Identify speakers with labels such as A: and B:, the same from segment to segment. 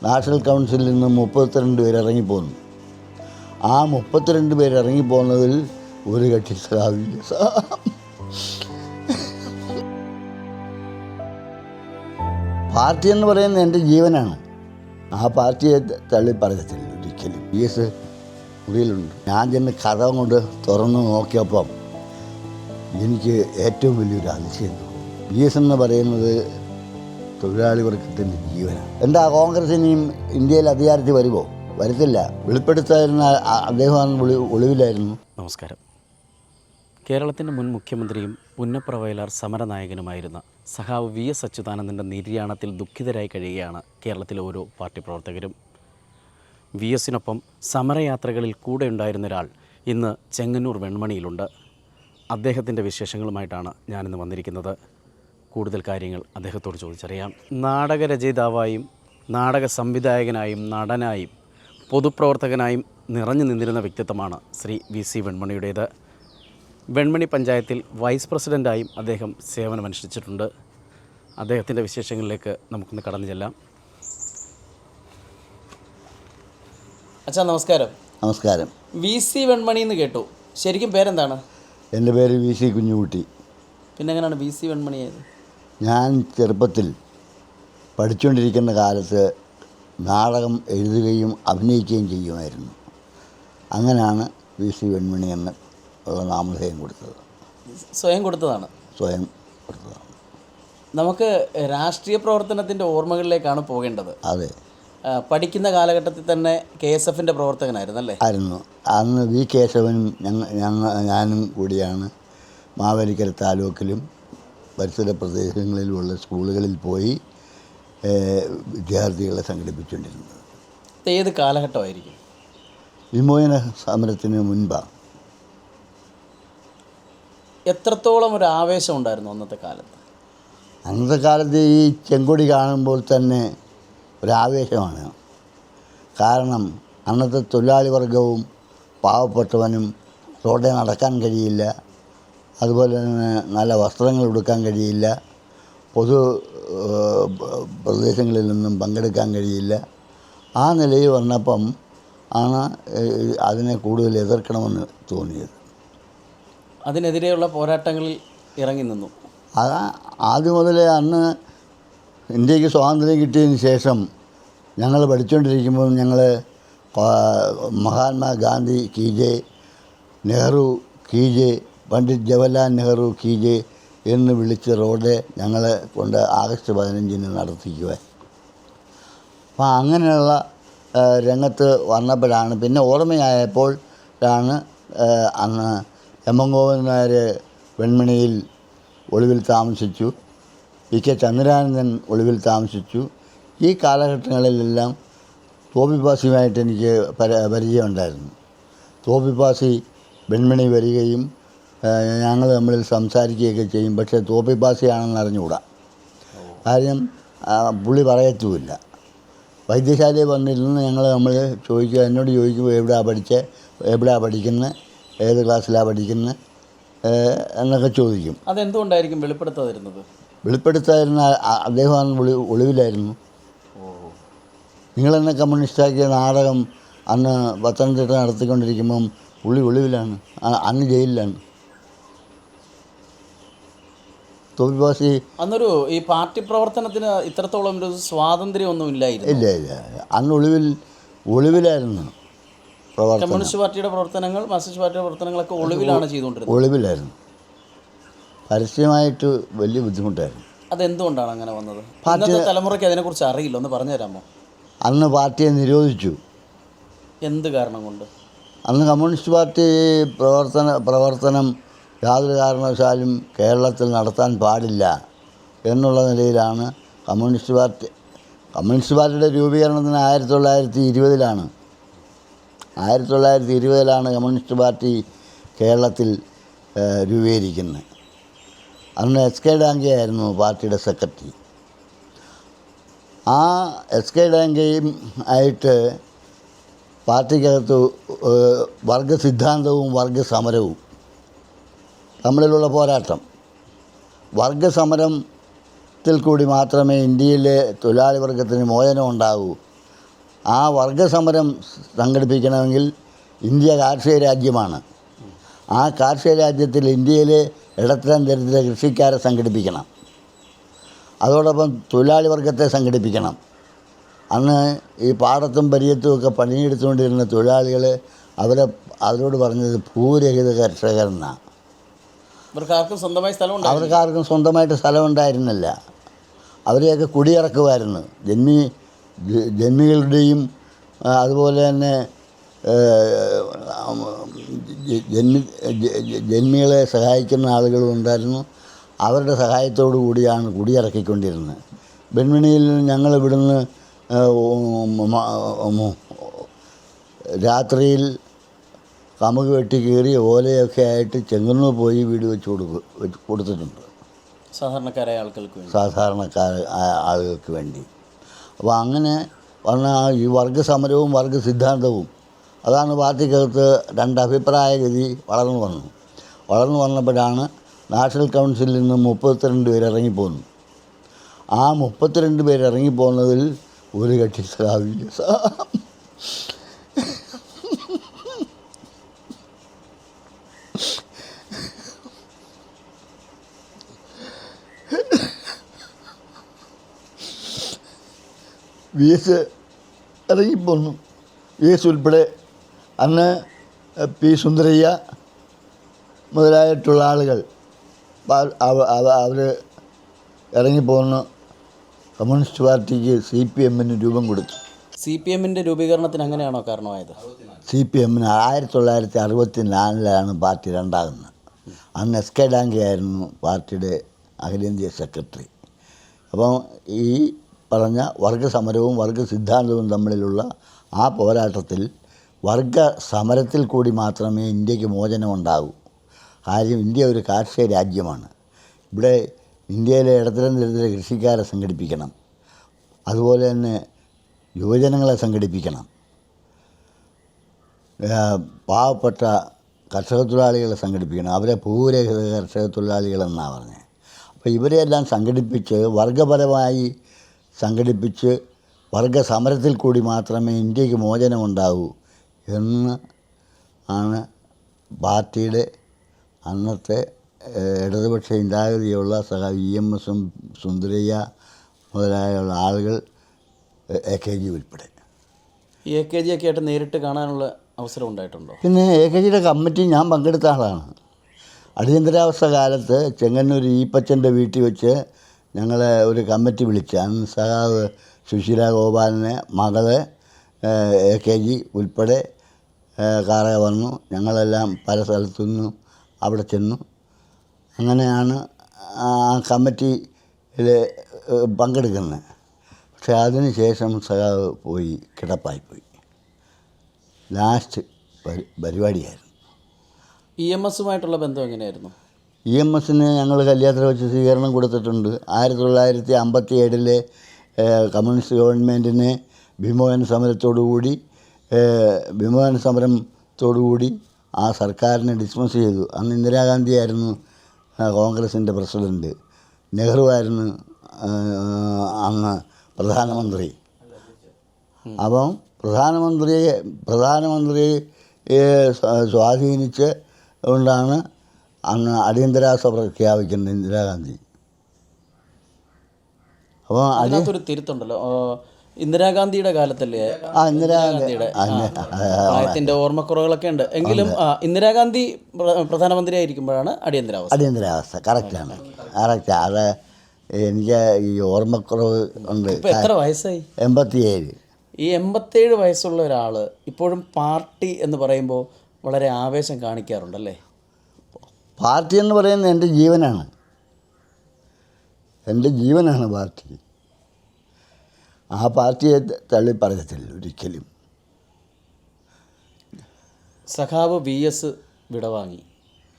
A: National കൗൺസിലിൽ നിന്ന് 32 പേര് ഇറങ്ങിപ്പോന്നു. ആ 32 പേര് ഇറങ്ങിപ്പോന്നതിൽ ഒരു കക്ഷി പാർട്ടി എന്ന് പറയുന്നത് എൻ്റെ ജീവനാണ്. ആ പാർട്ടിയെ തള്ളി പറയത്തില്ല ഒരിക്കലും. PS മുറിയിലുണ്ട്. ഞാൻ ചെന്ന് കഥ കൊണ്ട് തുറന്നു നോക്കിയപ്പം എനിക്ക് ഏറ്റവും വലിയൊരു അതിശയം തോന്നി. PS എന്ന് പറയുന്നത് തൊഴിലാളി വർഗത്തിൻ്റെ ജീവനാണ്. എന്താ കോൺഗ്രസിനെയും ഇന്ത്യയിൽ അധികാരത്തിൽ വരുമോ? വരത്തില്ല. വെളിപ്പെടുത്തായിരുന്ന അദ്ദേഹം ഒളിവിലായിരുന്നു.
B: നമസ്കാരം. കേരളത്തിൻ്റെ മുൻ മുഖ്യമന്ത്രിയും പുന്നപ്ര വയലാർ സമരനായകനുമായിരുന്ന സഖാവ് VS അച്യുതാനന്ദൻ്റെ നിര്യാണത്തിൽ ദുഃഖിതരായി കഴിയുകയാണ് കേരളത്തിലെ ഓരോ പാർട്ടി പ്രവർത്തകരും. VSനൊപ്പം സമരയാത്രകളിൽ കൂടെ ഉണ്ടായിരുന്ന ഒരാൾ ഇന്ന് ചെങ്ങന്നൂർ വെൺമണിയിലുണ്ട്. അദ്ദേഹത്തിൻ്റെ വിശേഷങ്ങളുമായിട്ടാണ് ഞാനിന്ന് വന്നിരിക്കുന്നത്. കൂടുതൽ കാര്യങ്ങൾ അദ്ദേഹത്തോട് ചോദിച്ചറിയാം. നാടകരചയിതാവായും നാടക സംവിധായകനായും നടനായും പൊതുപ്രവർത്തകനായും നിറഞ്ഞു നിന്നിരുന്ന വ്യക്തിത്വമാണ് ശ്രീ VC വെൺമണിയുടേത്. വെൺമണി പഞ്ചായത്തിൽ വൈസ് പ്രസിഡൻ്റായും അദ്ദേഹം സേവനമനുഷ്ഠിച്ചിട്ടുണ്ട്. അദ്ദേഹത്തിൻ്റെ വിശേഷങ്ങളിലേക്ക് നമുക്കൊന്ന് കടന്നു ചെല്ലാം. അച്ഛാ നമസ്കാരം.
A: നമസ്കാരം.
B: VC വെൺമണി എന്ന് കേട്ടു. ശരിക്കും പേരെന്താണ്?
A: എൻ്റെ പേര് VC കുഞ്ഞുകുട്ടി.
B: പിന്നെ എങ്ങനെയാണ് VC വെൺമണിയായത്?
A: ഞാൻ ചെറുപ്പത്തിൽ പഠിച്ചുകൊണ്ടിരിക്കുന്ന കാലത്ത് നാടകം എഴുതുകയും അഭിനയിക്കുകയും ചെയ്യുമായിരുന്നു. അങ്ങനെയാണ് VC വെൺമണി എന്ന് ഉള്ള നാമധേയം കൊടുത്തത്.
B: സ്വയം കൊടുത്തതാണ്?
A: സ്വയം കൊടുത്തതാണ്.
B: നമുക്ക് രാഷ്ട്രീയ പ്രവർത്തനത്തിൻ്റെ ഓർമ്മകളിലേക്കാണ് പോകേണ്ടത്.
A: അതെ.
B: പഠിക്കുന്ന കാലഘട്ടത്തിൽ തന്നെ KSFൻ്റെ പ്രവർത്തകനായിരുന്നു അല്ലേ?
A: ആയിരുന്നു. അന്ന് V കേശവനും ഞാനും കൂടിയാണ് മാവേലിക്കര താലൂക്കിലും പരിസര പ്രദേശങ്ങളിലുമുള്ള സ്കൂളുകളിൽ പോയി വിദ്യാർത്ഥികളെ സംഘടിപ്പിച്ചുകൊണ്ടിരുന്നത്.
B: ഏത് കാലഘട്ടമായിരിക്കും?
A: വിമോചന സമരത്തിന് മുൻപാണ്.
B: എത്രത്തോളം ഒരു ആവേശം ഉണ്ടായിരുന്നു അന്നത്തെ കാലത്ത്?
A: അന്നത്തെ കാലത്ത് ഈ ചെങ്കൊടി കാണുമ്പോൾ തന്നെ ഒരാവേശമാണ്. കാരണം അന്നത്തെ തൊഴിലാളി വർഗവും പാവപ്പെട്ടവനും റോഡിൽ നടക്കാൻ കഴിയില്ല, അതുപോലെ തന്നെ നല്ല വസ്ത്രങ്ങൾ ഉടുക്കാൻ കഴിയില്ല, പൊതു പ്രദേശങ്ങളിൽ നിന്നും പങ്കെടുക്കാൻ കഴിയില്ല. ആ നിലയിൽ വന്നപ്പം ആണ് അതിനെ കൂടുതൽ എതിർക്കണമെന്ന് തോന്നിയത്.
B: അതിനെതിരെയുള്ള പോരാട്ടങ്ങളിൽ ഇറങ്ങി നിന്നു.
A: ആദ്യം മുതലേ അന്ന് ഇന്ത്യക്ക് സ്വാതന്ത്ര്യം കിട്ടിയതിന് ശേഷം ഞങ്ങൾ പഠിച്ചുകൊണ്ടിരിക്കുമ്പോൾ ഞങ്ങൾ Mahatma Gandhi key J, Nehru key J, Pandit Jawaharlal Nehru key J എന്ന് വിളിച്ച് റോഡ് ഞങ്ങളെ കൊണ്ട് ആഗസ്റ്റ് 15 നടത്തിക്കുക. അപ്പോൾ അങ്ങനെയുള്ള രംഗത്ത് വന്നപ്പോഴാണ്, പിന്നെ ഓർമ്മയായപ്പോഴാണ് അന്ന് M.N. ഗോവിന്ദൻ നായർ വെൺമണിയിൽ ഒളിവിൽ താമസിച്ചു, VK ചന്ദ്രാനന്ദൻ ഒളിവിൽ താമസിച്ചു. ഈ കാലഘട്ടങ്ങളിലെല്ലാം തോപ്പിപ്പാസിയുമായിട്ട് എനിക്ക് പരിചയമുണ്ടായിരുന്നു. തോപ്പിപ്പാസി വെൺമണി വരികയും ഞങ്ങൾ തമ്മിൽ സംസാരിക്കുകയൊക്കെ ചെയ്യും. പക്ഷേ തോപ്പിപ്പാസിയാണെന്ന് അറിഞ്ഞുകൂടാ. കാര്യം പുള്ളി പറയത്തുമില്ല. വൈദ്യശാലയിൽ വന്നിരുന്ന് ഞങ്ങൾ ചോദിക്കുക, എന്നോട് ചോദിക്കുമ്പോൾ എവിടെയാണ് പഠിക്കുന്നത്, ഏത് ക്ലാസ്സിലാണ് പഠിക്കുന്നത് എന്നൊക്കെ ചോദിക്കും.
B: അതെന്തുകൊണ്ടായിരിക്കും വെളിപ്പെടുത്താതിരുന്നത്?
A: വെളിപ്പെടുത്താതിരുന്ന അദ്ദേഹം ഒളിവിലായിരുന്നു. നിങ്ങളെന്നെ കമ്മ്യൂണിസ്റ്റാക്കിയ നാടകം അന്ന് പത്തനംതിട്ട നടത്തിക്കൊണ്ടിരിക്കുമ്പം പുള്ളി ഒളിവിലാണ്, അന്ന് ജയിലിലാണ്. തോപ്പിപ്പാസി
B: അന്നൊരു ഈ പാർട്ടി പ്രവർത്തനത്തിന് ഇത്രത്തോളം ഒരു സ്വാതന്ത്ര്യമൊന്നും ഇല്ലായിരുന്നു.
A: ഇല്ല. അന്ന് ഒളിവിലായിരുന്നു പ്രവർത്തനം.
B: കമ്മ്യൂണിസ്റ്റ് പാർട്ടിയുടെ പ്രവർത്തനങ്ങൾ, മാർക്സിസ്റ്റ് പാർട്ടിയുടെ പ്രവർത്തനങ്ങളൊക്കെ ഒളിവിലാണ് ചെയ്തുകൊണ്ടിരുന്നത്.
A: ഒളിവിലായിരുന്നു. പരസ്യമായിട്ട് വലിയ ബുദ്ധിമുട്ടായിരുന്നു.
B: അതെന്തുകൊണ്ടാണ് അങ്ങനെ വന്നത്? ഇന്നത്തെ തലമുറയ്ക്ക് അതിനെക്കുറിച്ച് അറിയില്ല, ഒന്ന് പറഞ്ഞു തരാമോ?
A: അന്ന് പാർട്ടിയെ നിരോധിച്ചു.
B: എന്ത് കാരണം കൊണ്ട്?
A: അന്ന് കമ്മ്യൂണിസ്റ്റ് പാർട്ടി പ്രവർത്തനം യാതൊരു കാരണവശാലും കേരളത്തിൽ നടത്താൻ പാടില്ല എന്നുള്ള നിലയിലാണ് കമ്മ്യൂണിസ്റ്റ് പാർട്ടിയുടെ രൂപീകരണത്തിന് 1920-ലാണ്. 1920-ലാണ് കമ്മ്യൂണിസ്റ്റ് പാർട്ടി കേരളത്തിൽ രൂപീകരിക്കുന്നത്. അന്ന് SK ഡാംഗെ ആയിരുന്നു പാർട്ടിയുടെ സെക്രട്ടറി. ആ SK ഡാംഗെയും ആയിട്ട് പാർട്ടിക്കകത്ത് വർഗസിദ്ധാന്തവും വർഗസമരവും തമ്മിലുള്ള പോരാട്ടം. വർഗസമരത്തിൽ കൂടി മാത്രമേ ഇന്ത്യയിലെ തൊഴിലാളി വർഗത്തിന് മോചനം ഉണ്ടാകൂ ആ വർഗസമരം സംഘടിപ്പിക്കണമെങ്കിൽ ഇന്ത്യ കാർഷിക രാജ്യമാണ്. ആ കാർഷിക രാജ്യത്തിൽ ഇന്ത്യയിലെ ഇടത്തരം ദരിദ്ര കൃഷിക്കാരെ സംഘടിപ്പിക്കണം. അതോടൊപ്പം തൊഴിലാളി വർഗത്തെ സംഘടിപ്പിക്കണം. അന്ന് ഈ പാടത്തും പരിയത്തും ഒക്കെ പണിയെടുത്തുകൊണ്ടിരുന്ന തൊഴിലാളികൾ അവരോട് പറഞ്ഞത് ഭൂരഹിത കർഷകരെന്നാണ്.
B: ഇവർക്കാർക്കും സ്വന്തമായി സ്ഥലം
A: അവർക്കാർക്കും സ്വന്തമായിട്ട് സ്ഥലം ഉണ്ടായിരുന്നില്ല. അവരെയൊക്കെ കുടിയിറക്കുമായിരുന്നു. ജന്മികളുടെയും അതുപോലെ തന്നെ ജന്മികളെ സഹായിക്കുന്ന ആളുകളും ഉണ്ടായിരുന്നു. അവരുടെ സഹായത്തോടു കൂടിയാണ് കുടിയിറക്കിക്കൊണ്ടിരുന്നത്. ബെന്മണിയിൽ ഞങ്ങൾ ഇവിടുന്ന് രാത്രിയിൽ കമുക് വെട്ടി കീറി ഓലയൊക്കെ ആയിട്ട് ചെങ്ങന്നൂർ പോയി വീട് വെച്ച് കൊടുത്തിട്ടുണ്ട്
B: സാധാരണക്കാരായ
A: ആളുകൾക്ക് വേണ്ടി. അപ്പോൾ അങ്ങനെ വന്ന ഈ വർഗസമരവും വർഗസിദ്ധാന്തവും അതാണ് പാർട്ടിക്കകത്ത് രണ്ട് അഭിപ്രായഗതി വളർന്നു വന്നപ്പോഴാണ് നാഷണൽ കൗൺസിലിൽ നിന്ന് 32 പേര് ഇറങ്ങിപ്പോന്നു. ആ 32 പേര് ഇറങ്ങിപ്പോന്നതിൽ ഒരു കക്ഷി VS ഇറങ്ങിപ്പോന്നു. VS ഉൾപ്പെടെ അന്ന് പി സുന്ദരയ്യ മുതലായിട്ടുള്ള ആളുകൾ അവർ ഇറങ്ങിപ്പോന്ന് കമ്മ്യൂണിസ്റ്റ് പാർട്ടിക്ക് CPM-ന് രൂപം കൊടുത്തു.
B: CPM-ൻ്റെ രൂപീകരണത്തിന് അങ്ങനെയാണോ കാരണമായത്?
A: CPM-ന് 1964 പാർട്ടി രണ്ടാകുന്നത്. അന്ന് SK ഡാങ്കെ ആയിരുന്നു പാർട്ടിയുടെ അഖിലേന്ത്യാ സെക്രട്ടറി. അപ്പം ഈ പറഞ്ഞ വർഗസമരവും വർഗസിദ്ധാന്തവും തമ്മിലുള്ള ആ പോരാട്ടത്തിൽ വർഗസമരത്തിൽ കൂടി മാത്രമേ ഇന്ത്യക്ക് മോചനമുണ്ടാകൂ. കാര്യം ഇന്ത്യ ഒരു കാർഷിക രാജ്യമാണ്. ഇവിടെ ഇന്ത്യയിലെ ഇടത്തരം ദരിദ്ര കൃഷിക്കാരെ സംഘടിപ്പിക്കണം. അതുപോലെ തന്നെ യുവജനങ്ങളെ സംഘടിപ്പിക്കണം. പാവപ്പെട്ട കർഷക തൊഴിലാളികളെ സംഘടിപ്പിക്കണം. അവരെ ഭൂരഹിത കർഷക തൊഴിലാളികളെന്നാണ് പറഞ്ഞത്. അപ്പോൾ ഇവരെയെല്ലാം സംഘടിപ്പിച്ച് വർഗപരമായി സംഘടിപ്പിച്ച് വർഗസമരത്തിൽ കൂടി മാത്രമേ ഇന്ത്യക്ക് മോചനമുണ്ടാകൂ എന്ന് ആണ് പാർട്ടിയുടെ അന്നത്തെ ഇടതുപക്ഷ ചിന്താഗതിയുള്ള EMS-ഉം സുന്ദരയ്യ മുതലായുള്ള ആളുകൾ AKG ഉൾപ്പെടെ.
B: ഈ AKG ഒക്കെ ആയിട്ട് നേരിട്ട് കാണാനുള്ള അവസരം ഉണ്ടായിട്ടുണ്ടോ? പിന്നെ
A: AKGയുടെ കമ്മിറ്റി ഞാൻ പങ്കെടുത്ത ആളാണ്. അടിയന്തരാവസ്ഥ കാലത്ത് ചെങ്ങന്നൂർ ഈപ്പച്ചൻ്റെ വീട്ടിൽ വെച്ച് ഞങ്ങളെ ഒരു കമ്മിറ്റി വിളിച്ച് അന്ന് സഖാവ് സുശീല ഗോപാലിനെ മകളെ AKG ഉൾപ്പെടെ കാറേ വന്നു. ഞങ്ങളെല്ലാം പല സ്ഥലത്തുനിന്നും അവിടെ ചെന്നു. അങ്ങനെയാണ് ആ കമ്മിറ്റിയിൽ പങ്കെടുക്കുന്നത്. പക്ഷെ അതിന് ശേഷം സഖാവ് പോയി കിടപ്പായിപ്പോയി. ലാസ്റ്റ് പരിപാടിയായിരുന്നു.
B: EMS-ഉമായിട്ടുള്ള ബന്ധം എങ്ങനെയായിരുന്നു?
A: EMS-ന് ഞങ്ങൾ കല്യാണത്തിൽ വെച്ച് സ്വീകരണം കൊടുത്തിട്ടുണ്ട്. 1957 കമ്മ്യൂണിസ്റ്റ് ഗവൺമെൻറ്റിനെ വിമോചന സമരത്തോടുകൂടി ആ സർക്കാരിനെ ഡിസ്മിസ് ചെയ്തു. അന്ന് ഇന്ദിരാഗാന്ധിയായിരുന്നു കോൺഗ്രസിൻ്റെ പ്രസിഡൻറ്റ്. നെഹ്റു ആയിരുന്നു അന്ന് പ്രധാനമന്ത്രി. അപ്പം പ്രധാനമന്ത്രിയെ സ്വാധീനിച്ച് കൊണ്ടാണ് അന്ന് അടിയന്തരാവസ്ഥ പ്രഖ്യാപിക്കുന്നത് ഇന്ദിരാഗാന്ധി. അപ്പോൾ
B: അതിനകത്തൊരു തിരുത്തുണ്ടല്ലോ, ഇന്ദിരാഗാന്ധിയുടെ കാലത്തല്ലേ?
A: ഇന്ദിരാഗാന്ധിയുടെ
B: പ്രായത്തിൻ്റെ ഓർമ്മക്കുറവുകളൊക്കെ ഉണ്ട്. എങ്കിലും ഇന്ദിരാഗാന്ധി പ്രധാനമന്ത്രിയായിരിക്കുമ്പോഴാണ് അടിയന്തരാവസ്ഥ.
A: കറക്റ്റാണ്. അത് എനിക്ക് ഈ ഓർമ്മക്കുറവ് ഉണ്ട്.
B: ഇപ്പോൾ എത്ര വയസ്സായി?
A: 87.
B: ഈ 87 വയസ്സുള്ള ഒരാൾ ഇപ്പോഴും പാർട്ടി എന്ന് പറയുമ്പോൾ വളരെ ആവേശം കാണിക്കാറുണ്ടല്ലേ?
A: പാർട്ടി എന്ന് പറയുന്നത് എൻ്റെ ജീവനാണ് പാർട്ടി. ആ പാർട്ടിയെ തള്ളി പറയത്തില്ല ഒരിക്കലും.
B: സഖാവ് VS വിടവാങ്ങി.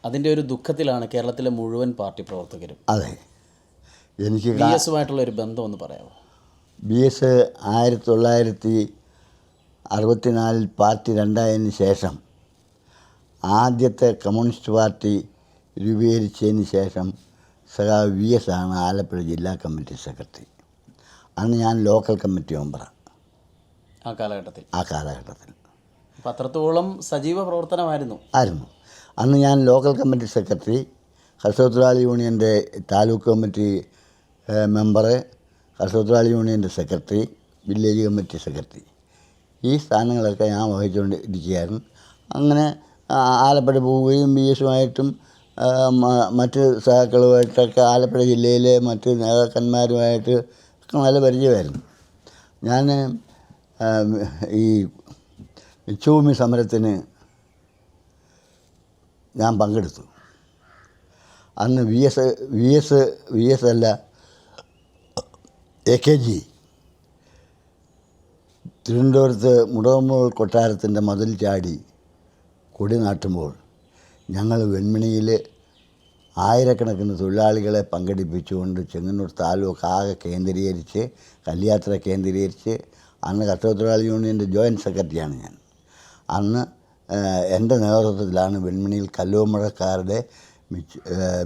B: അതിൻ്റെ ഒരു ദുഃഖത്തിലാണ് കേരളത്തിലെ മുഴുവൻ പാർട്ടി പ്രവർത്തകരും.
A: അതെ. എനിക്ക്
B: VS-ഉമായിട്ടുള്ള ഒരു ബന്ധം ഒന്ന് പറയാമോ?
A: VS 1964 പാർട്ടി രണ്ടായതിന് ശേഷം ആദ്യത്തെ കമ്മ്യൂണിസ്റ്റ് പാർട്ടി രൂപീകരിച്ചതിന് ശേഷം സഖാവ് VS ആണ് ആലപ്പുഴ ജില്ലാ കമ്മിറ്റി സെക്രട്ടറി. അന്ന് ഞാൻ ലോക്കൽ കമ്മിറ്റി മെമ്പറാണ്.
B: ആ കാലഘട്ടത്തിൽ. അപ്പം അത്രത്തോളം സജീവ പ്രവർത്തനമായിരുന്നു.
A: അന്ന് ഞാൻ ലോക്കൽ കമ്മിറ്റി സെക്രട്ടറി, കർഷകത്തൊഴിലാളി യൂണിയൻ്റെ താലൂക്ക് കമ്മിറ്റി മെമ്പർ, കർഷകത്തൊഴിലാളി യൂണിയൻ്റെ സെക്രട്ടറി, വില്ലേജ് കമ്മിറ്റി സെക്രട്ടറി, ഈ സ്ഥാനങ്ങളൊക്കെ ഞാൻ വഹിച്ചുകൊണ്ട് ഇരിക്കുകയായിരുന്നു. അങ്ങനെ ആലപ്പുഴ പോവുകയും BS-ഉമായിട്ടും മറ്റ് സഹാക്കളുമായിട്ടൊക്കെ ആലപ്പുഴ ജില്ലയിലെ മറ്റ് നേതാക്കന്മാരുമായിട്ട് നല്ല പരിചയമായിരുന്നു. ഞാൻ ഈ മിച്ചഭൂമി സമരത്തിന് ഞാൻ പങ്കെടുത്തു. അന്ന് VS അല്ല, AKG തിരുവനന്തപുരത്ത് മുടവമ്മൂൾ കൊട്ടാരത്തിൻ്റെ മതിൽ ചാടി കൊടി നാട്ടുമ്പോൾ ഞങ്ങൾ വെൺമണിയിൽ ആയിരക്കണക്കിന് തൊഴിലാളികളെ പങ്കെടുപ്പിച്ചുകൊണ്ട് ചെങ്ങന്നൂർ താലൂക്ക് ആകെ കേന്ദ്രീകരിച്ച്, കല്യാത്ര കേന്ദ്രീകരിച്ച്, അന്ന് കർഷകത്തൊഴിലാളി യൂണിയൻ്റെ ജോയിൻറ്റ് സെക്രട്ടറിയാണ് ഞാൻ. അന്ന് എൻ്റെ നേതൃത്വത്തിലാണ് വെൺമണിയിൽ കല്ലുവമഴക്കാരുടെ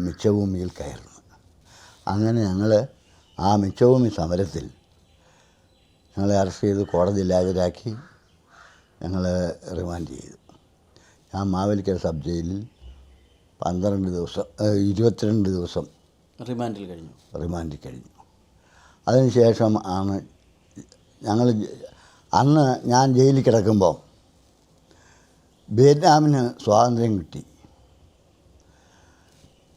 A: മിച്ചഭൂമിയിൽ കയറുന്നത്. അങ്ങനെ ഞങ്ങൾ ആ മിച്ചഭൂമി സമരത്തിൽ ഞങ്ങളെ അറസ്റ്റ് ചെയ്ത് കോടതിയിൽ ഹാജരാക്കി ഞങ്ങൾ റിമാൻഡ് ചെയ്തു. ഞാൻ മാവേലിക്കര സബ് ജയിലിൽ 22 ദിവസം
B: റിമാൻഡിൽ
A: കഴിഞ്ഞു. അതിനുശേഷം ആണ് അന്ന് ഞാൻ ജയിലിൽ കിടക്കുമ്പോൾ വിയറ്റ്നാമിന് സ്വാതന്ത്ര്യം കിട്ടി.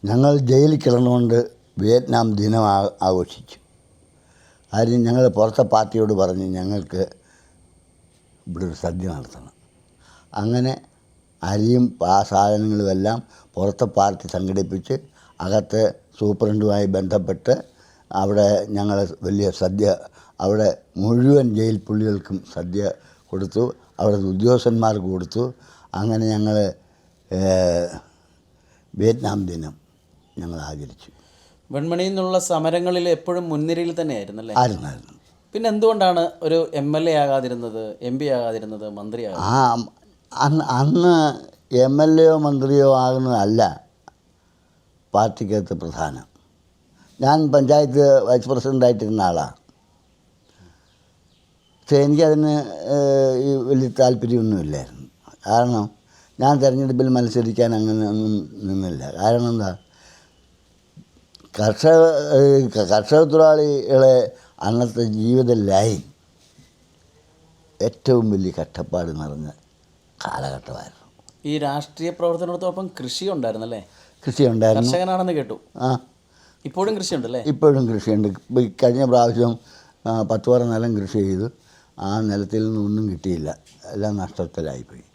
A: ഞങ്ങൾ ജയിലിൽ കിടന്നുകൊണ്ട് വിയറ്റ്നാം ദിനം ആഘോഷിച്ചു. കാര്യം ഞങ്ങൾ പുറത്തെ പാർട്ടിയോട് പറഞ്ഞ് ഞങ്ങൾക്ക് ഇവിടെ ഒരു സദ്യ നടത്തണം. അങ്ങനെ അരിയും സാധനങ്ങളുമെല്ലാം പുറത്തെ പാർട്ടി സംഘടിപ്പിച്ച് അകത്തെ സൂപ്രണ്ടുമായി ബന്ധപ്പെട്ട് അവിടെ ഞങ്ങൾ വലിയ സദ്യ, അവിടെ മുഴുവൻ ജയിൽ പുള്ളികൾക്കും സദ്യ കൊടുത്തു, അവിടുത്തെ ഉദ്യോഗസ്ഥന്മാർക്ക് കൊടുത്തു. അങ്ങനെ ഞങ്ങൾ വിയറ്റ്നാം ദിനം ഞങ്ങൾ ആചരിച്ചു.
B: വെൺമണിയിൽ നിന്നുള്ള സമരങ്ങളിൽ എപ്പോഴും മുൻനിരയിൽ തന്നെയായിരുന്നല്ലേ?
A: ആയിരുന്നു.
B: പിന്നെ എന്തുകൊണ്ടാണ് ഒരു MLA ആകാതിരുന്നത്, MP ആകാതിരുന്നത്, മന്ത്രിയാകാതിരുന്നത്?
A: അന്ന് MLA-യോ മന്ത്രിയോ ആകുന്നതല്ല പാർട്ടിക്കകത്ത് പ്രധാനം. ഞാൻ പഞ്ചായത്ത് വൈസ് പ്രസിഡൻ്റായിട്ടിരുന്ന ആളാണ്. പക്ഷേ എനിക്കതിന് വലിയ താല്പര്യമൊന്നുമില്ലായിരുന്നു. കാരണം ഞാൻ തിരഞ്ഞെടുപ്പിൽ മത്സരിക്കാൻ അങ്ങനെ ഒന്നും നിന്നില്ല. കാരണം എന്താ, കർഷക തൊഴിലാളികളെ അന്നത്തെ ജീവിത ലൈൻ ഏറ്റവും വലിയ കഷ്ടപ്പാട് നിറഞ്ഞ കാലഘട്ടമായിരുന്നു.
B: ഈ രാഷ്ട്രീയ പ്രവർത്തനത്തോടൊപ്പം കൃഷി ഉണ്ടായിരുന്നല്ലേ?
A: കൃഷി ഉണ്ടായിരുന്നു.
B: കർഷകനാണെന്ന് കേട്ടു. ഇപ്പോഴും കൃഷിയുണ്ടല്ലേ?
A: ഇപ്പോഴും കൃഷിയുണ്ട്. കഴിഞ്ഞ പ്രാവശ്യം 10 പറ നിലം കൃഷി ചെയ്തു. ആ നിലത്തിൽ നിന്നൊന്നും കിട്ടിയില്ല, എല്ലാം നഷ്ടത്തിലായിപ്പോയി.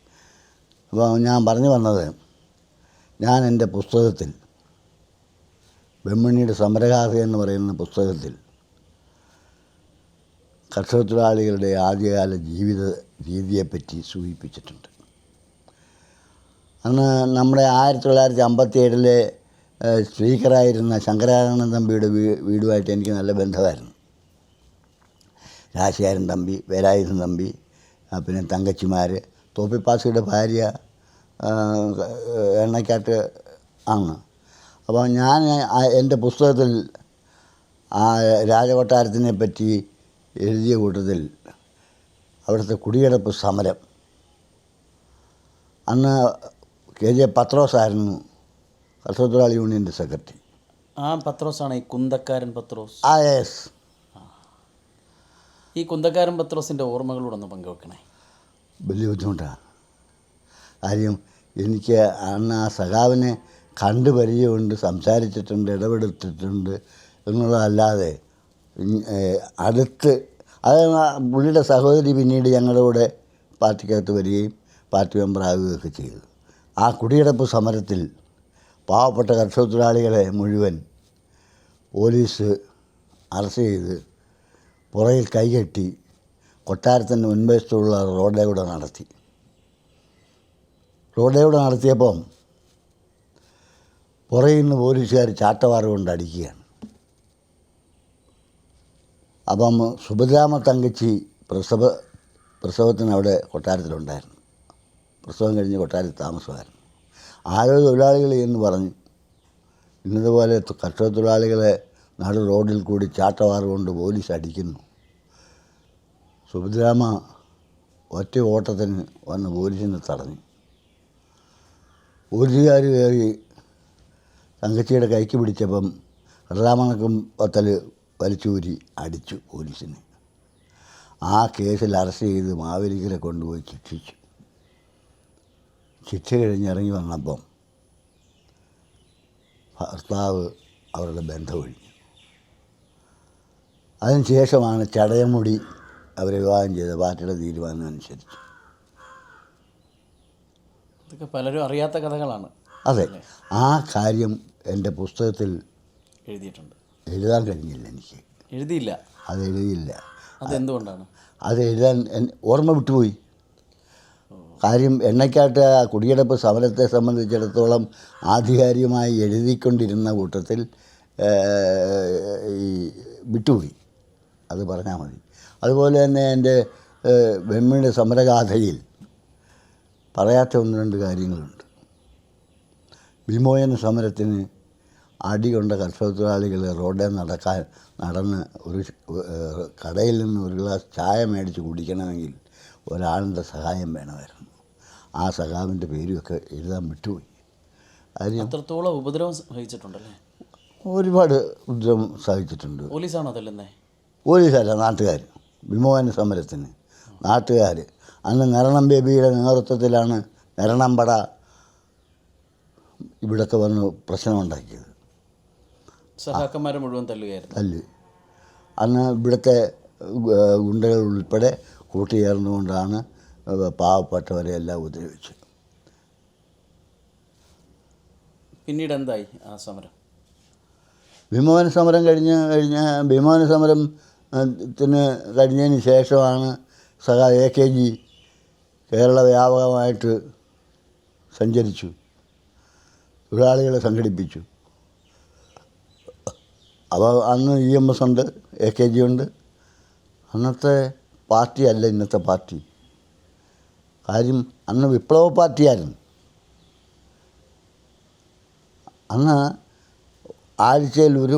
A: അപ്പോൾ ഞാൻ പറഞ്ഞു വന്നത്, ഞാൻ എൻ്റെ പുസ്തകത്തിൽ വെൺമണിയുടെ സമരഗാഥ എന്ന് പറയുന്ന പുസ്തകത്തിൽ കർഷകത്തൊഴിലാളികളുടെ ആദ്യകാല ജീവിത രീതിയെപ്പറ്റി സൂചിപ്പിച്ചിട്ടുണ്ട്. അന്ന് നമ്മുടെ 1957 സ്പീക്കറായിരുന്ന ശങ്കരാനന്ദൻ തമ്പിയുടെ വീടുമായിട്ട് എനിക്ക് നല്ല ബന്ധമായിരുന്നു. രാജശേഖരൻ തമ്പി, വേലായുധൻ തമ്പി, പിന്നെ തങ്കച്ചിമാർ, തോപ്പിപ്പാസിയുടെ ഭാര്യ എണ്ണക്കാട്ട് ആണ്. അപ്പോൾ ഞാൻ എൻ്റെ പുസ്തകത്തിൽ ആ രാജകൊട്ടാരത്തിനെ പറ്റി എഴുതിയ കൂട്ടത്തിൽ അവിടുത്തെ കുടിയടപ്പ് സമരം, അന്ന് KJ പത്രോസായിരുന്നു കർഷകത്തൊഴിലാളി യൂണിയൻ്റെ സെക്രട്ടറി.
B: ആ പത്രോസാണ് ഈ കുന്തക്കാരൻ പത്രോസ്?
A: യെസ്.
B: ഈ കുന്തക്കാരൻ പത്രോസിൻ്റെ ഓർമ്മകളോടൊന്ന് പങ്കുവെക്കണേ.
A: വലിയ ബുദ്ധിമുട്ടാണ്. കാര്യം എനിക്ക് അന്ന് ആ സഖാവിനെ കണ്ട് പരിചയമുണ്ട്, സംസാരിച്ചിട്ടുണ്ട്, ഇടപെടുത്തിട്ടുണ്ട് എന്നുള്ളതല്ലാതെ അടുത്ത് പുള്ളിയുടെ സഹോദരി പിന്നീട് ഞങ്ങളുടെ കൂടെ പാർട്ടിക്കകത്ത് വരികയും പാർട്ടി മെമ്പറാകുകയൊക്കെ ചെയ്തു. ആ കുടിയടപ്പ് സമരത്തിൽ പാവപ്പെട്ട കർഷകത്തൊഴിലാളികളെ മുഴുവൻ പോലീസ് അറസ്റ്റ് ചെയ്ത് പുറകിൽ കൈകെട്ടി കൊട്ടാരത്തിൻ്റെ മുൻവശത്തുള്ള റോഡിലൂടെ നടത്തി. നടത്തിയപ്പം പുറകിൽ നിന്ന് പോലീസുകാർ ചാട്ടവാറ് കൊണ്ട് അടിക്കുകയാണ്. അപ്പം സുഭദ്രാമ തങ്കച്ചി പ്രസവത്തിന് അവിടെ കൊട്ടാരത്തിലുണ്ടായിരുന്നു. പ്രസവം കഴിഞ്ഞ് കൊട്ടാരത്തിൽ താമസമായിരുന്നു. ആരോ തൊഴിലാളികൾ എന്ന് പറഞ്ഞു ഇന്നതുപോലെ കർഷകത്തൊഴിലാളികളെ റോഡിൽ കൂടി ചാട്ടവാറ് കൊണ്ട് പോലീസ് അടിക്കുന്നു. സുഭദ്രാമ ഒറ്റ ഓട്ടത്തിന് വന്ന് പോലീസിനെ തടഞ്ഞു. പോലീസുകാർ കയറി തങ്കച്ചിയുടെ കൈക്ക് പിടിച്ചപ്പം കടലാമണക്കും പത്തൽ വലിച്ചൂരി അടിച്ചു പോലീസിനെ. ആ കേസിൽ അറസ്റ്റ് ചെയ്ത് മാവേലിക്കരെ കൊണ്ടുപോയി ശിക്ഷിച്ചു. ശിക്ഷ കഴിഞ്ഞിറങ്ങി വന്നപ്പം ഭർത്താവ് അവരുടെ ബന്ധം ഒഴിഞ്ഞു. അതിന് ശേഷമാണ് ചടയമുടി അവരെ വിവാഹം ചെയ്ത പാർട്ടിയുടെ തീരുമാനം അനുസരിച്ച്.
B: ഇതൊക്കെ പലരും അറിയാത്ത കഥകളാണ്.
A: അതെ, ആ കാര്യം എൻ്റെ പുസ്തകത്തിൽ
B: എഴുതിയിട്ടുണ്ട്.
A: എഴുതാൻ കഴിഞ്ഞില്ല എനിക്ക്.
B: എഴുതിയില്ല?
A: അത് എഴുതിയില്ല.
B: അതെന്തുകൊണ്ടാണ്?
A: അത് എഴുതാൻ ഓർമ്മ വിട്ടുപോയി. കാര്യം എണ്ണയ്ക്കാട്ട് കുടിയടപ്പ് സമരത്തെ സംബന്ധിച്ചിടത്തോളം ആധികാരികമായി എഴുതിക്കൊണ്ടിരുന്ന കൂട്ടത്തിൽ ഈ വിട്ടുപോയി. അത് പറഞ്ഞാൽ മതി. അതുപോലെ തന്നെ എൻ്റെ വെമ്മിയുടെ സമരഗാഥയിൽ പറയാത്ത ഒന്ന് രണ്ട് കാര്യങ്ങളുണ്ട്. വിമോചന സമരത്തിന് അടികൊണ്ട കർഷകത്തൊഴിലാളികൾ റോഡിൽ നടന്ന് ഒരു കടയിൽ നിന്ന് ഒരു ഗ്ലാസ് ചായ മേടിച്ച് കുടിക്കണമെങ്കിൽ ഒരാളിൻ്റെ സഹായം വേണമായിരുന്നു. ആ സഹാവിൻ്റെ പേരുമൊക്കെ എഴുതാൻ വിട്ടുപോയി. കാര്യം
B: അത്രത്തോളം ഉപദ്രവം സഹിച്ചിട്ടുണ്ടല്ലേ?
A: ഒരുപാട് ഉപദ്രവം സഹിച്ചിട്ടുണ്ട്.
B: പോലീസാണോ തല്ലുന്നേ?
A: പോലീസല്ല, നാട്ടുകാർ. വിമോചന സമരത്തിന് നാട്ടുകാർ. അന്ന് നരണം ബേബിയുടെ നേതൃത്വത്തിലാണ് നരണം പട ഇവിടൊക്കെ വന്ന് പ്രശ്നമുണ്ടാക്കിയത്.
B: സഹാക്കന്മാരെ മുഴുവൻ തല്ലുകയായിരുന്നു.
A: തല്ല്. അന്ന് ഇവിടുത്തെ ഗുണ്ടകൾ ഉൾപ്പെടെ കൂട്ടുചേർന്നുകൊണ്ടാണ് പാവപ്പെട്ടവരെ എല്ലാം ഉപദ്രവിച്ചത്.
B: പിന്നീട് എന്തായി ആ സമരം?
A: വിമോചന സമരം വിമോചന സമരത്തിന് കഴിഞ്ഞതിന് ശേഷമാണ് AKG കേരള വ്യാപകമായിട്ട് സഞ്ചരിച്ചു, തൊഴിലാളികളെ സംഘടിപ്പിച്ചു. അപ്പോൾ അന്ന് EMS ഉണ്ട്, AKG ഉണ്ട്. അന്നത്തെ പാർട്ടിയല്ല ഇന്നത്തെ പാർട്ടി. കാര്യം അന്ന് വിപ്ലവ പാർട്ടിയായിരുന്നു. അന്ന് ആഴ്ചയിൽ ഒരു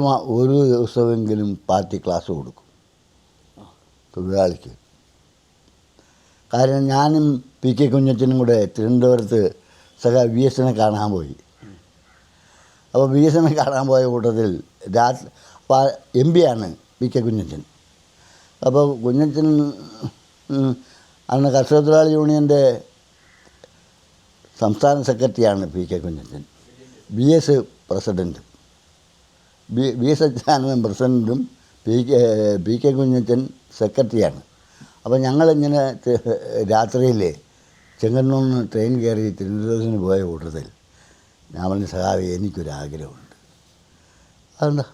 A: ദിവസമെങ്കിലും പാർട്ടി ക്ലാസ് കൊടുക്കും തൊഴിലാളിക്ക്. കാരണം ഞാനും PK കുഞ്ഞച്ചനും കൂടെ തിരുവനന്തപുരത്ത് VS കാണാൻ പോയി. അപ്പോൾ VS കാണാൻ പോയ കൂട്ടത്തിൽ MP ആണ് PK കുഞ്ഞച്ചൻ. അപ്പോൾ കുഞ്ഞച്ചൻ അന്ന് കർഷകത്തൊഴിലാളി യൂണിയൻ്റെ സംസ്ഥാന സെക്രട്ടറിയാണ് PK Kunjachan. VS പ്രസിഡൻറ്റും. VS Achuthanandan പ്രസിഡൻറ്റും PK Kunjachan സെക്രട്ടറിയാണ്. അപ്പോൾ ഞങ്ങളിങ്ങനെ രാത്രിയിൽ ചെങ്ങന്നൂരിൽ ട്രെയിൻ കയറി തിരുവനന്തപുരത്തിന് പോയ കൂട്ടത്തിൽ ഞാൻ പറഞ്ഞ സഹാവി എനിക്കൊരാഗ്രഹമുണ്ട്. അതെന്താ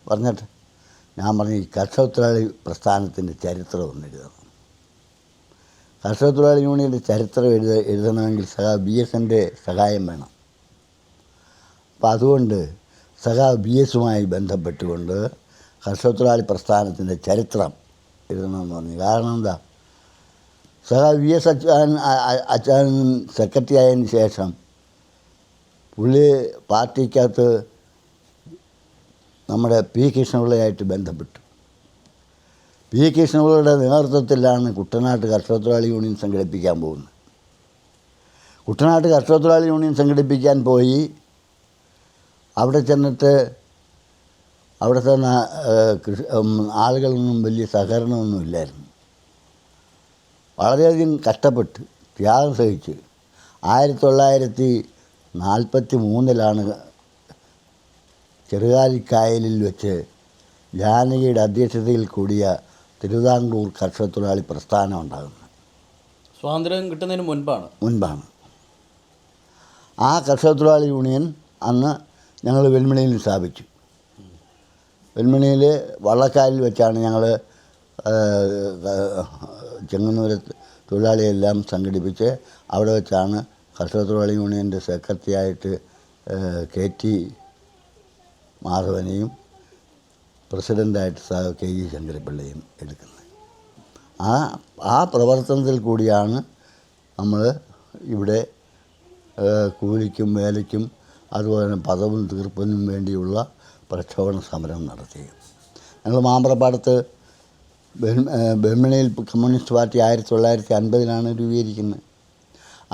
A: പറഞ്ഞിട്ട് ഞാൻ പറഞ്ഞു, ഈ കർഷകത്തൊഴിലാളി പ്രസ്ഥാനത്തിൻ്റെ ചരിത്രം ഒന്ന് എഴുതണം. കർഷകത്തൊഴിലാളി യൂണിയൻ്റെ ചരിത്രം എഴുതണമെങ്കിൽ VSൻ്റെ സഹായം വേണം. അപ്പോൾ അതുകൊണ്ട് VSുമായി ബന്ധപ്പെട്ടുകൊണ്ട് കർഷകത്തൊഴിലാളി പ്രസ്ഥാനത്തിൻ്റെ ചരിത്രം എഴുതണമെന്ന് പറഞ്ഞു. കാരണം എന്താ, VS അച്യുതാനന്ദൻ സെക്രട്ടറി ആയതിന് ശേഷം പുള്ളി പാർട്ടിക്കകത്ത് നമ്മുടെ P കൃഷ്ണപിള്ളയായിട്ട് ബന്ധപ്പെട്ടു. P കൃഷ്ണപിള്ളയുടെ നേതൃത്വത്തിലാണ് കുട്ടനാട്ട് കർഷകത്തൊഴിലാളി യൂണിയൻ സംഘടിപ്പിക്കാൻ പോകുന്നത്. കുട്ടനാട്ട് കർഷകത്തൊഴിലാളി യൂണിയൻ സംഘടിപ്പിക്കാൻ പോയി. അവിടെ ചെന്നിട്ട് അവിടുത്തെ ആളുകളൊന്നും വലിയ സഹകരണമൊന്നും ഇല്ലായിരുന്നു. വളരെയധികം കഷ്ടപ്പെട്ട് ത്യാഗം സഹിച്ച് 1943 ചെറുകാലിക്കായലിൽ വെച്ച് ജാനകിയുടെ അധ്യക്ഷതയിൽ കൂടിയ തിരുവിതാംകൂർ കർഷകത്തൊഴിലാളി പ്രസ്ഥാനം ഉണ്ടാകുന്നത്.
B: സ്വാതന്ത്ര്യം കിട്ടുന്നതിന് മുൻപാണ്.
A: ആ കർഷകത്തൊഴിലാളി യൂണിയൻ അന്ന് ഞങ്ങൾ വെൽമണിയിൽ സ്ഥാപിച്ചു. വെൽമണിയിൽ വള്ളക്കാലിൽ വെച്ചാണ് ഞങ്ങൾ ചെങ്ങന്നൂർ തൊഴിലാളിയെല്ലാം സംഘടിപ്പിച്ച് അവിടെ വെച്ചാണ് കർഷകത്തൊഴിലാളി യൂണിയൻ്റെ സെക്രട്ടറിയായിട്ട് KT മാധവനെയും പ്രസിഡൻ്റായിട്ട് KG ശങ്കരപ്പിള്ളയും എടുക്കുന്നത്. ആ പ്രവർത്തനത്തിൽ കൂടിയാണ് നമ്മൾ ഇവിടെ കൂലിക്കും വേലയ്ക്കും അതുപോലെ തന്നെ പദവും തീർപ്പിനും വേണ്ടിയുള്ള പ്രക്ഷോഭണ സമരം നടത്തിയത്. ഞങ്ങൾ മാമ്പ്രപ്പാടത്ത് ബഹ്മണിയിൽ കമ്മ്യൂണിസ്റ്റ് പാർട്ടി 1950 രൂപീകരിക്കുന്നത്.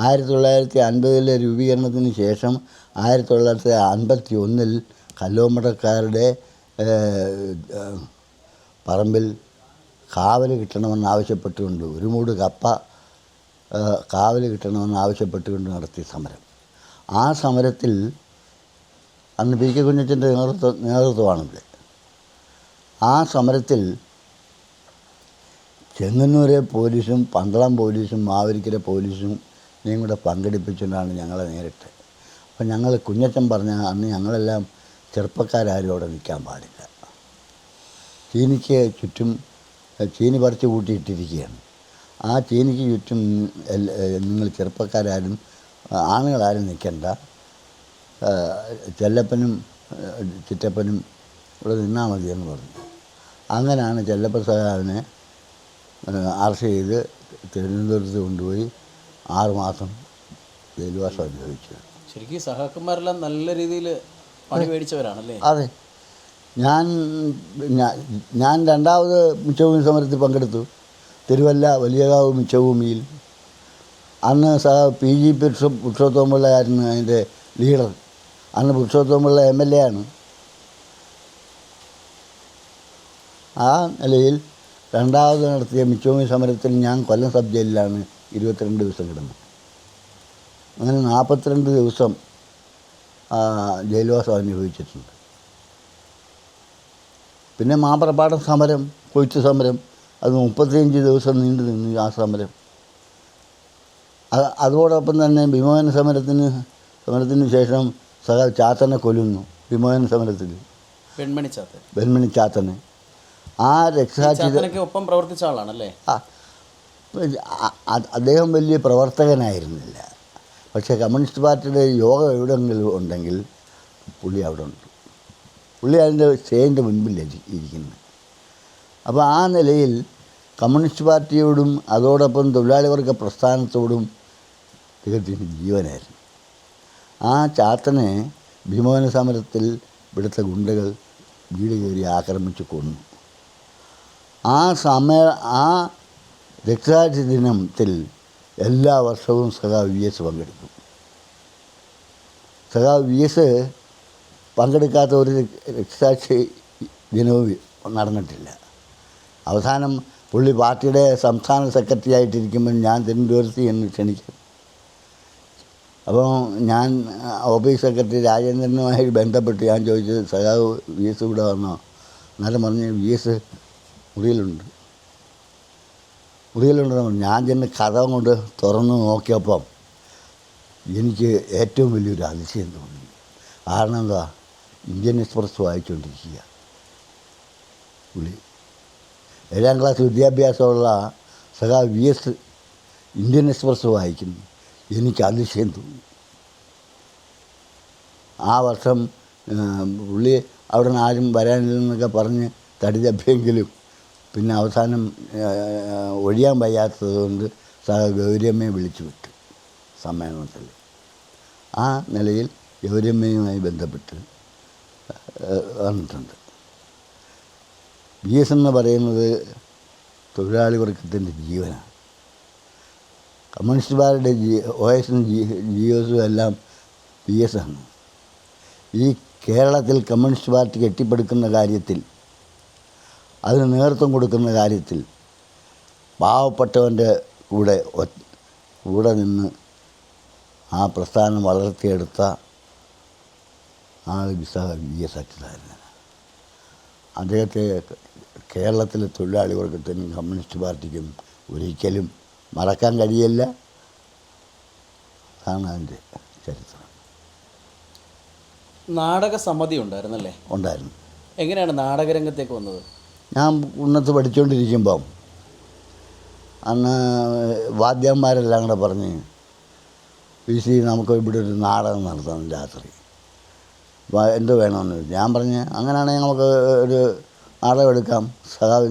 A: 1950 രൂപീകരണത്തിന് ശേഷം 1951 കല്ലോമടക്കാരുടെ പറമ്പിൽ കാവൽ കിട്ടണമെന്ന് ആവശ്യപ്പെട്ടുകൊണ്ട് ഒരു മൂട് കപ്പ കാവൽ കിട്ടണമെന്ന് ആവശ്യപ്പെട്ടുകൊണ്ട് നടത്തിയ സമരം. ആ സമരത്തിൽ അന്ന് പി കെ കുഞ്ഞച്ചൻ്റെ നേതൃത്വമാണിവിടെ. ആ സമരത്തിൽ ചെങ്ങന്നൂരെ പോലീസും പന്തളം പോലീസും മാവേലിക്കര പോലീസും ഇനിയും കൂടെ പങ്കെടുപ്പിച്ചുകൊണ്ടാണ് ഞങ്ങളെ നേരിട്ട്. അപ്പം ഞങ്ങൾ കുഞ്ഞച്ചൻ പറഞ്ഞ അന്ന് ഞങ്ങളെല്ലാം ചെറുപ്പക്കാരും അവിടെ നിൽക്കാൻ പാടില്ല, ചീനിക്ക് ചുറ്റും ചീനി പറിച്ച് കൂട്ടിയിട്ടിരിക്കുകയാണ്. ആ ചീനിക്ക് ചുറ്റും നിങ്ങൾ ചെറുപ്പക്കാരും ആണുങ്ങളാരും നിൽക്കണ്ട, ചെല്ലപ്പനും ചിറ്റപ്പനും ഇവിടെ നിന്നാൽ മതിയെന്ന് പറഞ്ഞു. അങ്ങനെയാണ് ചെല്ലപ്പ സഖാവിനെ അറസ്റ്റ് ചെയ്ത് തിരുവനന്തപുരത്ത് കൊണ്ടുപോയി 6 മാസം ജയിൽവാസം അനുഭവിച്ചത്.
B: ശരിക്കും സഹാക്കന്മാരെല്ലാം നല്ല രീതിയിൽ പണി മേടിച്ചവരാണല്ലേ?
A: അതെ. ഞാൻ രണ്ടാമത് മിച്ചഭൂമി സമരത്തിൽ പങ്കെടുത്തു. തിരുവല്ല വലിയകാവ് മിച്ചഭൂമിയിൽ. അന്ന് PG പുരുഷോത്തമപിള്ളയായിരുന്നു അതിൻ്റെ ലീഡർ. അന്ന് പുരുഷോത്തമപിള്ള MLA ആണ്. ആ നിലയിൽ രണ്ടാമത് നടത്തിയ മിച്ചഭൂമി സമരത്തിൽ ഞാൻ കൊല്ലം സബ് ജയിലിലാണ് 22 ദിവസം കിടന്നത്. അങ്ങനെ 42 ദിവസം ജയിൽവാസം അനുഭവിച്ചിട്ടുണ്ട്. പിന്നെ മാപ്രപാടം സമരം, കൊയ്ത്ത് സമരം, അത് 35 ദിവസം നീണ്ടു നിന്നു ആ സമരം. അതോടൊപ്പം തന്നെ വിമോചന സമരത്തിന് ശേഷം ചാത്തനെ കൊല്ലുന്നു. വിമോചന സമരത്തിൽ വെൺമണി ചാത്തനെ. ആ രക്ഷാചാത്തനൊക്കെ
B: ഒപ്പം പ്രവർത്തിച്ച ആളാണല്ലേ?
A: അദ്ദേഹം വലിയ പ്രവർത്തകനായിരുന്നില്ല. പക്ഷേ കമ്മ്യൂണിസ്റ്റ് പാർട്ടിയുടെ യോഗം എവിടെയെങ്കിലും ഉണ്ടെങ്കിൽ പുള്ളി അവിടെ ഉണ്ട്. പുള്ളി അതിൻ്റെ സ്റ്റേജിൻ്റെ മുൻപിൽ ഇരിക്കുന്നത്. അപ്പോൾ ആ നിലയിൽ കമ്മ്യൂണിസ്റ്റ് പാർട്ടിയോടും അതോടൊപ്പം തൊഴിലാളി വർഗ പ്രസ്ഥാനത്തോടും തികച്ചും ജീവനായിരുന്നു. ആ ചാത്തനെ വിമോചന സമരത്തിൽ ഇവിടുത്തെ ഗുണ്ടകൾ വീട് കയറി ആക്രമിച്ച് കൊന്നു. ആ രക്തസാക്ഷി ദിനത്തിൽ എല്ലാ വർഷവും സഖാവ് VS പങ്കെടുക്കും. സഖാവ് VS പങ്കെടുക്കാത്ത ഒരു രക്തസാക്ഷി ദിനവും നടന്നിട്ടില്ല. അവസാനം പുള്ളി പാർട്ടിയുടെ സംസ്ഥാന സെക്രട്ടറി ആയിട്ടിരിക്കുമ്പോൾ ഞാൻ തിരുവനന്തപുരത്ത് എന്ന് ക്ഷണിക്കും. അപ്പോൾ ഞാൻ ഓഫീസ് സെക്രട്ടറി രാജേന്ദ്രനുമായി ബന്ധപ്പെട്ട് ഞാൻ ചോദിച്ചത്, സഖാവ് VS ഇവിടെ വന്നോ? എന്നാലും പറഞ്ഞ് VS മുറിയിലുണ്ടെന്ന്. ഞാൻ ചെന്ന് കഥ കൊണ്ട് തുറന്ന് നോക്കിയപ്പം എനിക്ക് ഏറ്റവും വലിയൊരു അതിശയം തോന്നി. കാരണം എന്താ, ഇന്ത്യൻ എക്സ്പ്രസ് വായിച്ചുകൊണ്ടിരിക്കുക പുള്ളി. 7ാം ക്ലാസ് വിദ്യാഭ്യാസമുള്ള സഖാവ് VS ഇന്ത്യൻ എക്സ്പ്രസ് വായിക്കുന്നു. എനിക്ക് അതിശയം തോന്നി. ആ വർഷം പുള്ളി അവിടെ നിന്ന് ആരും വരാനില്ലെന്നൊക്കെ പറഞ്ഞ് തടിതപ്പിയെങ്കിലും പിന്നെ അവസാനം ഒഴിയാൻ വയ്യാത്തത് കൊണ്ട് ഗൗരിയമ്മയെ വിളിച്ചു വിട്ടു സമ്മേളനത്തിൽ. ആ നിലയിൽ ഗൗരിയമ്മയുമായി ബന്ധപ്പെട്ട് വന്നിട്ടുണ്ട്. VS എന്ന് പറയുന്നത് തൊഴിലാളി വർഗത്തിൻ്റെ ജീവനാണ്. കമ്മ്യൂണിസ്റ്റുകാരുടെ OSനും GOSും എല്ലാം VS ആണ്. ഈ കേരളത്തിൽ കമ്മ്യൂണിസ്റ്റ് പാർട്ടി കെട്ടിപ്പടുക്കുന്ന കാര്യത്തിൽ, അതിന് നേതൃത്വം കൊടുക്കുന്ന കാര്യത്തിൽ പാവപ്പെട്ടവൻ്റെ കൂടെ നിന്ന് ആ പ്രസ്ഥാനം വളർത്തിയെടുത്ത ആൾ VS അച്യുതാനന്ദൻ. അദ്ദേഹത്തെ കേരളത്തിലെ തൊഴിലാളി വർഗത്തിനും കമ്മ്യൂണിസ്റ്റ് പാർട്ടിക്കും ഒരിക്കലും മറക്കാൻ കഴിയില്ല. അതാണ് അതിൻ്റെ ചരിത്രം.
B: നാടക സമിതി ഉണ്ടായിരുന്നല്ലേ?
A: ഉണ്ടായിരുന്നു.
B: എങ്ങനെയാണ് നാടകരംഗത്തേക്ക് വന്നത്?
A: ഞാൻ ഉന്നത്ത് പഠിച്ചുകൊണ്ടിരിക്കുമ്പം അന്ന് വാദ്യന്മാരെല്ലാം കൂടെ പറഞ്ഞ് PC നമുക്ക് ഇവിടെ ഒരു നാടകം നടത്തണം രാത്രി, എന്ത് വേണമെന്ന്. ഞാൻ പറഞ്ഞ് അങ്ങനെയാണെങ്കിൽ നമുക്ക് ഒരു നാടകം എടുക്കാം. സഖാവ്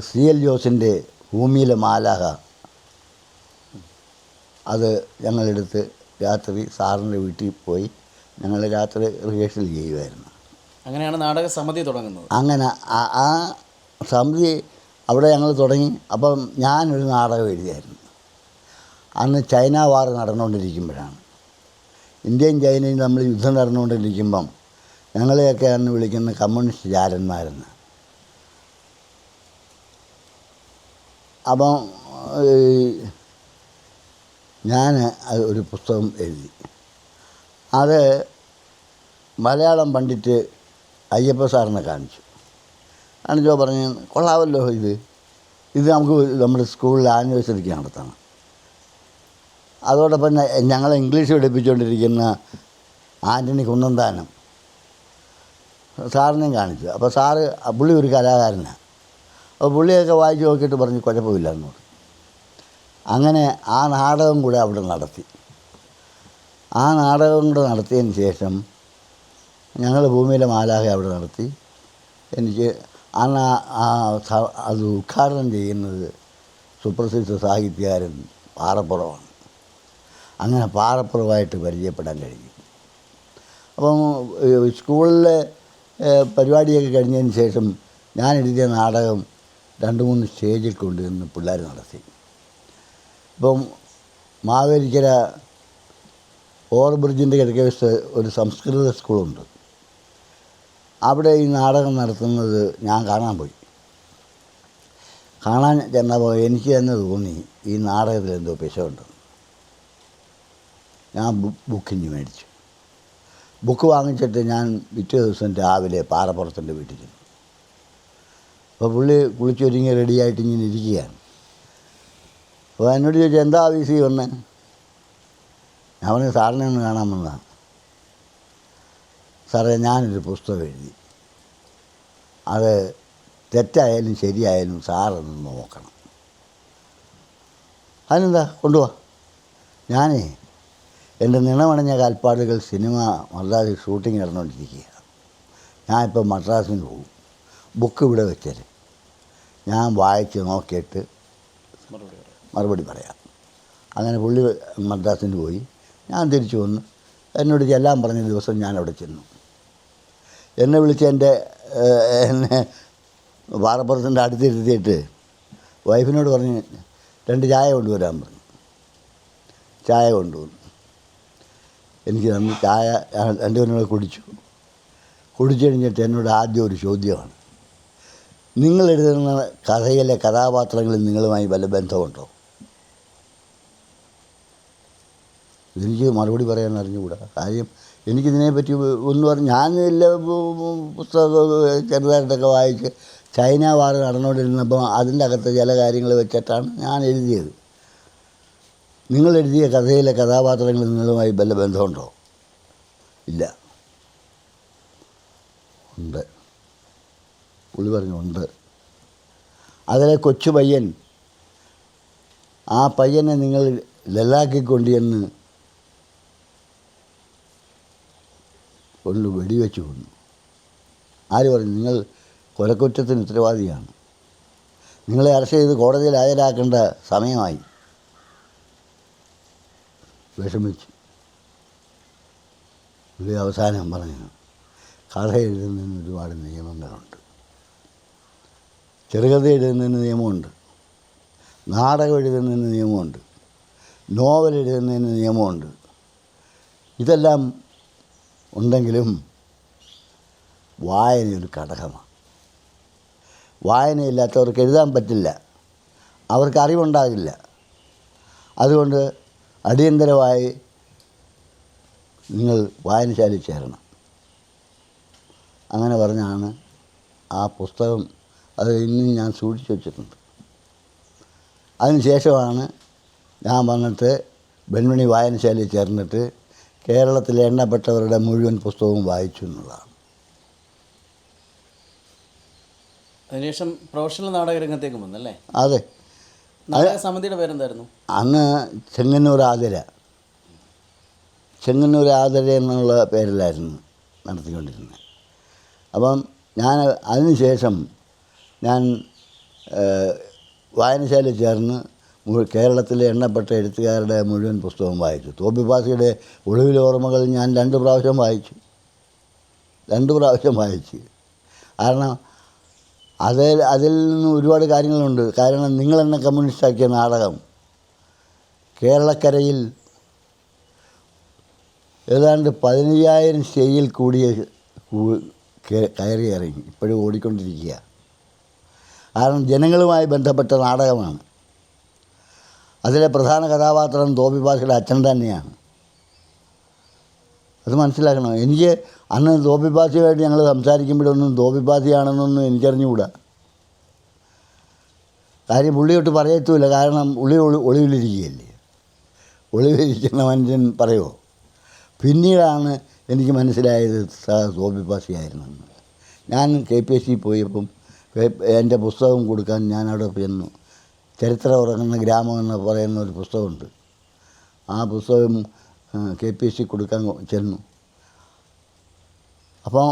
A: CL ജോസിൻ്റെ ഭൂമിയിലെ മാലാഹ അത് ഞങ്ങളെടുത്ത് രാത്രി സാറിൻ്റെ വീട്ടിൽ പോയി ഞങ്ങൾ രാത്രി റിഹേഴ്സൽ ചെയ്യുമായിരുന്നു.
B: അങ്ങനെയാണ് നാടക സമിതി തുടങ്ങുന്നത്.
A: അങ്ങനെ ആ സമിതി അവിടെ ഞങ്ങൾ തുടങ്ങി. അപ്പം ഞാനൊരു നാടകം എഴുതിയായിരുന്നു. അന്ന് ചൈന വാർ നടന്നുകൊണ്ടിരിക്കുമ്പോഴാണ്, ഇന്ത്യയും ചൈനയും തമ്മിൽ യുദ്ധം നടന്നുകൊണ്ടിരിക്കുമ്പം ഞങ്ങളെയൊക്കെ അന്ന് വിളിക്കുന്ന കമ്മ്യൂണിസ്റ്റ് ചാരന്മാരെന്ന്. അപ്പം ഞാൻ ഒരു പുസ്തകം എഴുതി. അത് മലയാളം പണ്ഡിറ്റ് അയ്യപ്പ സാറിനെ കാണിച്ചപ്പോൾ പറഞ്ഞു, കൊള്ളാമല്ലോ ഇത് നമുക്ക് നമ്മുടെ സ്കൂളിൽ ആനിവേഴ്സറിക്ക് നടത്തണം. അതോടൊപ്പം ഞങ്ങളെ ഇംഗ്ലീഷ് പഠിപ്പിച്ചുകൊണ്ടിരിക്കുന്ന ആൻ്റണി കുന്നന്താനം സാറിനെയും കാണിച്ചു. അപ്പോൾ സാറ് പുള്ളി ഒരു കലാകാരനാണ്. അപ്പോൾ പുള്ളിയൊക്കെ വായിച്ച് നോക്കിയിട്ട് പറഞ്ഞു കുഴപ്പമില്ല എന്ന് പറഞ്ഞു. അങ്ങനെ ആ നാടകം കൂടെ അവിടെ നടത്തി. ആ നാടകം കൂടെ നടത്തിയതിന് ശേഷം ഞങ്ങൾ ഭൂമിയിലെ മാലാഖ അവിടെ നടത്തി. എനിക്ക് അന്ന് അത് ഉദ്ഘാടനം ചെയ്യുന്നത് സുപ്രസിദ്ധ സാഹിത്യകാരൻ പാറപ്പുറമാണ്. അങ്ങനെ പാറപ്പുറമായിട്ട് പരിചയപ്പെടാൻ കഴിഞ്ഞു. അപ്പം സ്കൂളിലെ പരിപാടിയൊക്കെ കഴിഞ്ഞതിന് ശേഷം ഞാൻ എഴുതിയ നാടകം 2-3 സ്റ്റേജിൽ കൊണ്ടുവന്ന് പിള്ളേർ നടത്തി. ഇപ്പം മാവേലിക്കര ഓവർബ്രിഡ്ജിൻ്റെ കിഴക്കേ വശത്ത് ഒരു സംസ്കൃത സ്കൂളുണ്ട്. അവിടെ ഈ നാടകം നടത്തുന്നത് ഞാൻ കാണാൻ പോയി. കാണാൻ ചെന്നപ്പോൾ എനിക്ക് തന്നെ തോന്നി ഈ നാടകത്തിൽ എന്തോ പിശകുണ്ടെന്ന്. ഞാൻ ബുക്കിന് മേടിച്ചു. ബുക്ക് വാങ്ങിച്ചിട്ട് ഞാൻ പിറ്റേ ദിവസം രാവിലെ പാറപ്പുറത്തിൻ്റെ വീട്ടിൽ ചെന്നു. അപ്പോൾ പുള്ളി കുളിച്ചൊരുങ്ങി റെഡിയായിട്ട് ഇങ്ങനെ ഇരിക്കുകയാണ്. അപ്പോൾ എന്നോട് ചോദിച്ചു, എന്താ ആവശ്യം വന്നേ? ഞാൻ പറഞ്ഞു, സാറിനെ ഒന്ന് കാണാൻ വന്നതാണ്. സാറേ, ഞാനൊരു പുസ്തകം എഴുതി, അത് തെറ്റായാലും ശരിയായാലും സാറൊന്ന് നോക്കണം. അതിനെന്താ, കൊണ്ടുപോവാ. ഞാനേ എൻ്റെ നിണമണഞ്ഞ കാൽപ്പാടുകൾ സിനിമ മദ്രാസിൽ ഷൂട്ടിങ് നടന്നുകൊണ്ടിരിക്കുകയാണ്. ഞാനിപ്പോൾ മദ്രാസിന് പോകും. ബുക്ക് ഇവിടെ വെച്ചേര്, ഞാൻ വായിച്ച് നോക്കിയിട്ട് മറുപടി പറയാം. അങ്ങനെ പുള്ളി മദ്രാസിന് പോയി. ഞാൻ തിരിച്ചു വന്നു. എന്നോട് ചെല്ലാൻ പറഞ്ഞ ദിവസം ഞാൻ അവിടെ ചെന്നു. എന്നെ വിളിച്ച് എന്നെ പാറപ്പുറത്തിൻ്റെ അടുത്തിരുത്തിയിട്ട് വൈഫിനോട് പറഞ്ഞ് 2 ചായ കൊണ്ടുവരാൻ പറഞ്ഞു. ചായ കൊണ്ടുവന്നു. എനിക്ക് തന്നു. ചായ 2 പേരും കുടിച്ചു കഴിഞ്ഞിട്ട് എന്നോട് ആദ്യം ഒരു ചോദ്യമാണ്, നിങ്ങൾ എഴുതുന്ന കഥയിലെ കഥാപാത്രങ്ങളിൽ നിങ്ങളുമായി വല്ല ബന്ധമുണ്ടോ? എനിക്ക് മറുപടി പറയാൻ അറിഞ്ഞുകൂടാ. കാര്യം എനിക്കിതിനെപ്പറ്റി ഒന്ന് പറഞ്ഞ്, ഞാൻ എല്ലാ പുസ്തകം ചെറുതായിട്ടൊക്കെ വായിച്ച് ചൈന വാർ നടന്നുകൊണ്ടിരുന്നപ്പോൾ അതിൻ്റെ അകത്ത് ചില കാര്യങ്ങൾ വെച്ചിട്ടാണ് ഞാൻ എഴുതിയത്. നിങ്ങൾ എഴുതിയ കഥയിലെ കഥാപാത്രങ്ങളിൽ നിങ്ങളുമായി വല്ല ബന്ധമുണ്ടോ? ഇല്ല. ഉണ്ട്. പുള്ളി പറഞ്ഞു, ഉണ്ട്. അതിലെ കൊച്ചു പയ്യൻ, ആ പയ്യനെ നിങ്ങൾ ലഡാക്കിക്കൊണ്ടുവന്ന് കൊണ്ട് വെടിവെച്ച് കൊന്നു. ആര് പറഞ്ഞു? നിങ്ങൾ കൊലക്കുറ്റത്തിന് ഉത്തരവാദിയാണ്. നിങ്ങളെ അറസ്റ്റ് ചെയ്ത് കോടതിയിൽ ഹാജരാക്കേണ്ട സമയമായി. വിഷമിച്ചു. പുള്ളി അവസാനം പറഞ്ഞു, കഥ എഴുതുന്നതിന് ഒരുപാട് നിയമങ്ങളുണ്ട്. ചെറുകഥ എഴുതുന്നതിന് നിയമമുണ്ട്, നാടകം എഴുതുന്നതിന് നിയമമുണ്ട്, നോവൽ എഴുതുന്നതിന് നിയമമുണ്ട്. ഇതെല്ലാം ഉണ്ടെങ്കിലും വായനയൊരു ഘടകമാണ്. വായനയില്ലാത്തവർക്ക് എഴുതാൻ പറ്റില്ല, അവർക്ക് അറിവുണ്ടാകില്ല. അതുകൊണ്ട് അടിയന്തരമായി നിങ്ങൾ വായനശാലയിൽ ചേരണം. അങ്ങനെ പറഞ്ഞാണ് ആ പുസ്തകം, അത് ഇന്നും ഞാൻ സൂക്ഷിച്ചു വച്ചിട്ടുണ്ട്. അതിനുശേഷമാണ് ഞാൻ വന്നിട്ട് വെൺമണി വായനശാലയിൽ ചേർന്നിട്ട് കേരളത്തിലെ എണ്ണപ്പെട്ടവരുടെ മുഴുവൻ പുസ്തകവും വായിച്ചു എന്നുള്ളതാണ്.
B: അതിനുശേഷം പ്രൊഫഷണൽ നാടകരംഗത്തേക്ക് വന്നല്ലേ?
A: അതെ.
B: നാടക സമിതിയുടെ പേരെന്തായിരുന്നു?
A: അന്ന് ചെങ്ങന്നൂർ ആതിര എന്നുള്ള പേരിലായിരുന്നു നടത്തിക്കൊണ്ടിരുന്നത്. അപ്പം ഞാൻ അതിനുശേഷം ഞാൻ വായനശാലയിൽ ചേർന്ന് കേരളത്തിലെ എണ്ണപ്പെട്ട എഴുത്തുകാരുടെ മുഴുവൻ പുസ്തകവും വായിച്ചു. തോപ്പിപ്പാസിയുടെ ഒളിവിലെ ഓർമ്മകൾ ഞാൻ 2 പ്രാവശ്യം വായിച്ചു. കാരണം അതിൽ നിന്ന് ഒരുപാട് കാര്യങ്ങളുണ്ട്. കാരണം നിങ്ങളെന്നെ കമ്മ്യൂണിസ്റ്റാക്കിയ നാടകം കേരളക്കരയിൽ ഏതാണ്ട് 15,000 സ്റ്റേജിൽ കൂടിയ കയറി ഇറങ്ങി ഇപ്പോഴും ഓടിക്കൊണ്ടിരിക്കുക. കാരണം ജനങ്ങളുമായി ബന്ധപ്പെട്ട നാടകമാണ്. അതിലെ പ്രധാന കഥാപാത്രം തോപ്പിപ്പാസിയുടെ അച്ഛൻ തന്നെയാണ്. അത് മനസ്സിലാക്കണം. എനിക്ക് അന്ന് തോപ്പിപ്പാസിയുമായിട്ട് ഞങ്ങൾ സംസാരിക്കുമ്പോഴൊന്നും തോപ്പിപ്പാസിയാണെന്നൊന്നും എനിക്കറിഞ്ഞുകൂടാ. കാര്യം പുള്ളിയോട്ട് പറയത്തുമില്ല. കാരണം ഒളിവിലിരിക്കുകയല്ലേ. ഒളിവിലിരിക്കുന്ന മനുഷ്യൻ പറയുമോ? പിന്നീടാണ് എനിക്ക് മനസ്സിലായത് തോപ്പിപ്പാസിയായിരുന്നെന്ന്. ഞാൻ KPSC പോയപ്പം എൻ്റെ പുസ്തകം കൊടുക്കാൻ ഞാനവിടെ ചെന്നു. ചരിത്രം ഉറങ്ങുന്ന ഗ്രാമം എന്ന് പറയുന്ന ഒരു പുസ്തകമുണ്ട്. ആ പുസ്തകം KPSC കൊടുക്കാൻ ചെന്നു. അപ്പോൾ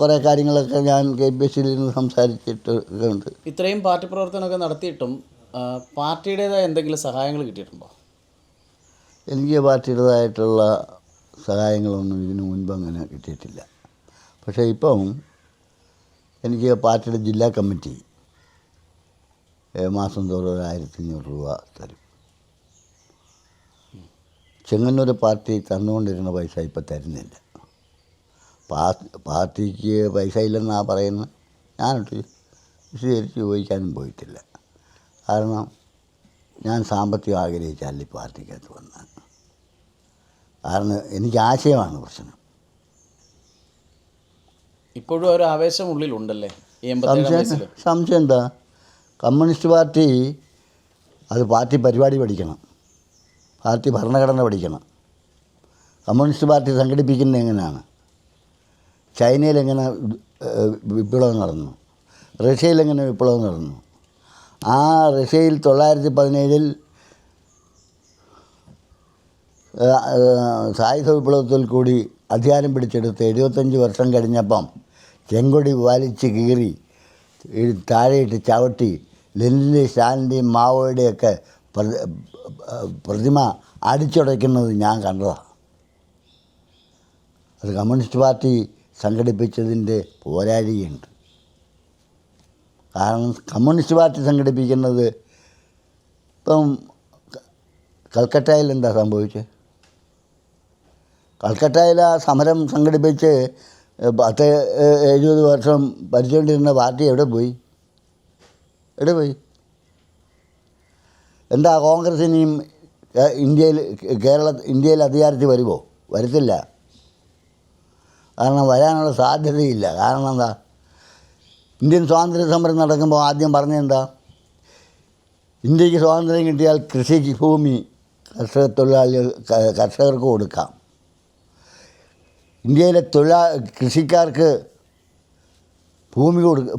A: കുറേ കാര്യങ്ങളൊക്കെ ഞാൻ KPSCയിൽ നിന്ന് സംസാരിച്ചിട്ടൊക്കെ ഉണ്ട്.
B: ഇത്രയും പാർട്ടി പ്രവർത്തനമൊക്കെ നടത്തിയിട്ടും പാർട്ടിയുടേതായ എന്തെങ്കിലും സഹായങ്ങൾ കിട്ടിയിട്ടുണ്ടോ?
A: എനിക്ക് പാർട്ടിയുടേതായിട്ടുള്ള സഹായങ്ങളൊന്നും ഇതിനു മുൻപ് അങ്ങനെ കിട്ടിയിട്ടില്ല. പക്ഷേ ഇപ്പം എനിക്ക് പാർട്ടിയുടെ ജില്ലാ കമ്മിറ്റി മാസം തോറും 1,500 രൂപ തരും. ചെങ്ങന്നൂർ പാർട്ടി തന്നുകൊണ്ടിരുന്ന പൈസ ഇപ്പം തരുന്നില്ല. പാർട്ടിക്ക് പൈസ ഇല്ലെന്നാണ് പറയുന്നത്. ഞാനൊട്ട് വിശദീകരിച്ച് ചോദിക്കാനും പോയിട്ടില്ല. കാരണം ഞാൻ സാമ്പത്തികം ആഗ്രഹിച്ചാൽ ഈ പാർട്ടിക്കകത്ത് വന്നത്. കാരണം എനിക്ക് ആശയമാണ് പ്രശ്നം.
B: ഇപ്പോഴും ഒരു ആവേശം ഉള്ളിലുണ്ടല്ലേ ഈ 87 വയസ്സിൽ?
A: സംശയം എന്താ? കമ്മ്യൂണിസ്റ്റ് പാർട്ടി അത് പാർട്ടി പരിപാടി പഠിക്കണം, പാർട്ടി ഭരണഘടന പഠിക്കണം. കമ്മ്യൂണിസ്റ്റ് പാർട്ടി സംഘടിപ്പിക്കുന്നത് എങ്ങനെയാണ്? ചൈനയിൽ എങ്ങനെ വിപ്ലവം നടന്നു, റഷ്യയിൽ എങ്ങനെ വിപ്ലവം നടന്നു. ആ റഷ്യയിൽ 917 സായുധ വിപ്ലവത്തിൽ കൂടി അധികാരം പിടിച്ചെടുത്ത് 75 വർഷം കഴിഞ്ഞപ്പം ചെങ്കൊടി വലിച്ച് കീറി താഴെയിട്ട് ചവിട്ടി ലെനിൻ്റെയും സ്റ്റാലിൻ്റെയും മാവോയുടെയൊക്കെ പ്രതിമ അടിച്ചുടയ്ക്കുന്നത് ഞാൻ കണ്ടതാണ്. അത് കമ്മ്യൂണിസ്റ്റ് പാർട്ടി സംഘടിപ്പിച്ചതിൻ്റെ പോരാഴികയുണ്ട്. കാരണം കമ്മ്യൂണിസ്റ്റ് പാർട്ടി സംഘടിപ്പിക്കുന്നത് ഇപ്പം കൽക്കട്ടയിൽ എന്താ സംഭവിച്ചത്? കൽക്കട്ടയിൽ ആ സമരം സംഘടിപ്പിച്ച് 10-70 വർഷം ഭരിച്ചുകൊണ്ടിരുന്ന പാർട്ടി എവിടെ പോയി? എന്താ കോൺഗ്രസ് ഇനിയും ഇന്ത്യയിൽ അധികാരത്തിൽ വരുമോ? വരത്തില്ല. കാരണം വരാനുള്ള സാധ്യതയില്ല. കാരണം എന്താ? ഇന്ത്യൻ സ്വാതന്ത്ര്യ സമരം നടക്കുമ്പോൾ ആദ്യം പറഞ്ഞെന്താ? ഇന്ത്യക്ക് സ്വാതന്ത്ര്യം കിട്ടിയാൽ കൃഷിക്ക് ഭൂമി കർഷകർക്ക് കൊടുക്കാം. ഇന്ത്യയിലെ കൃഷിക്കാർക്ക്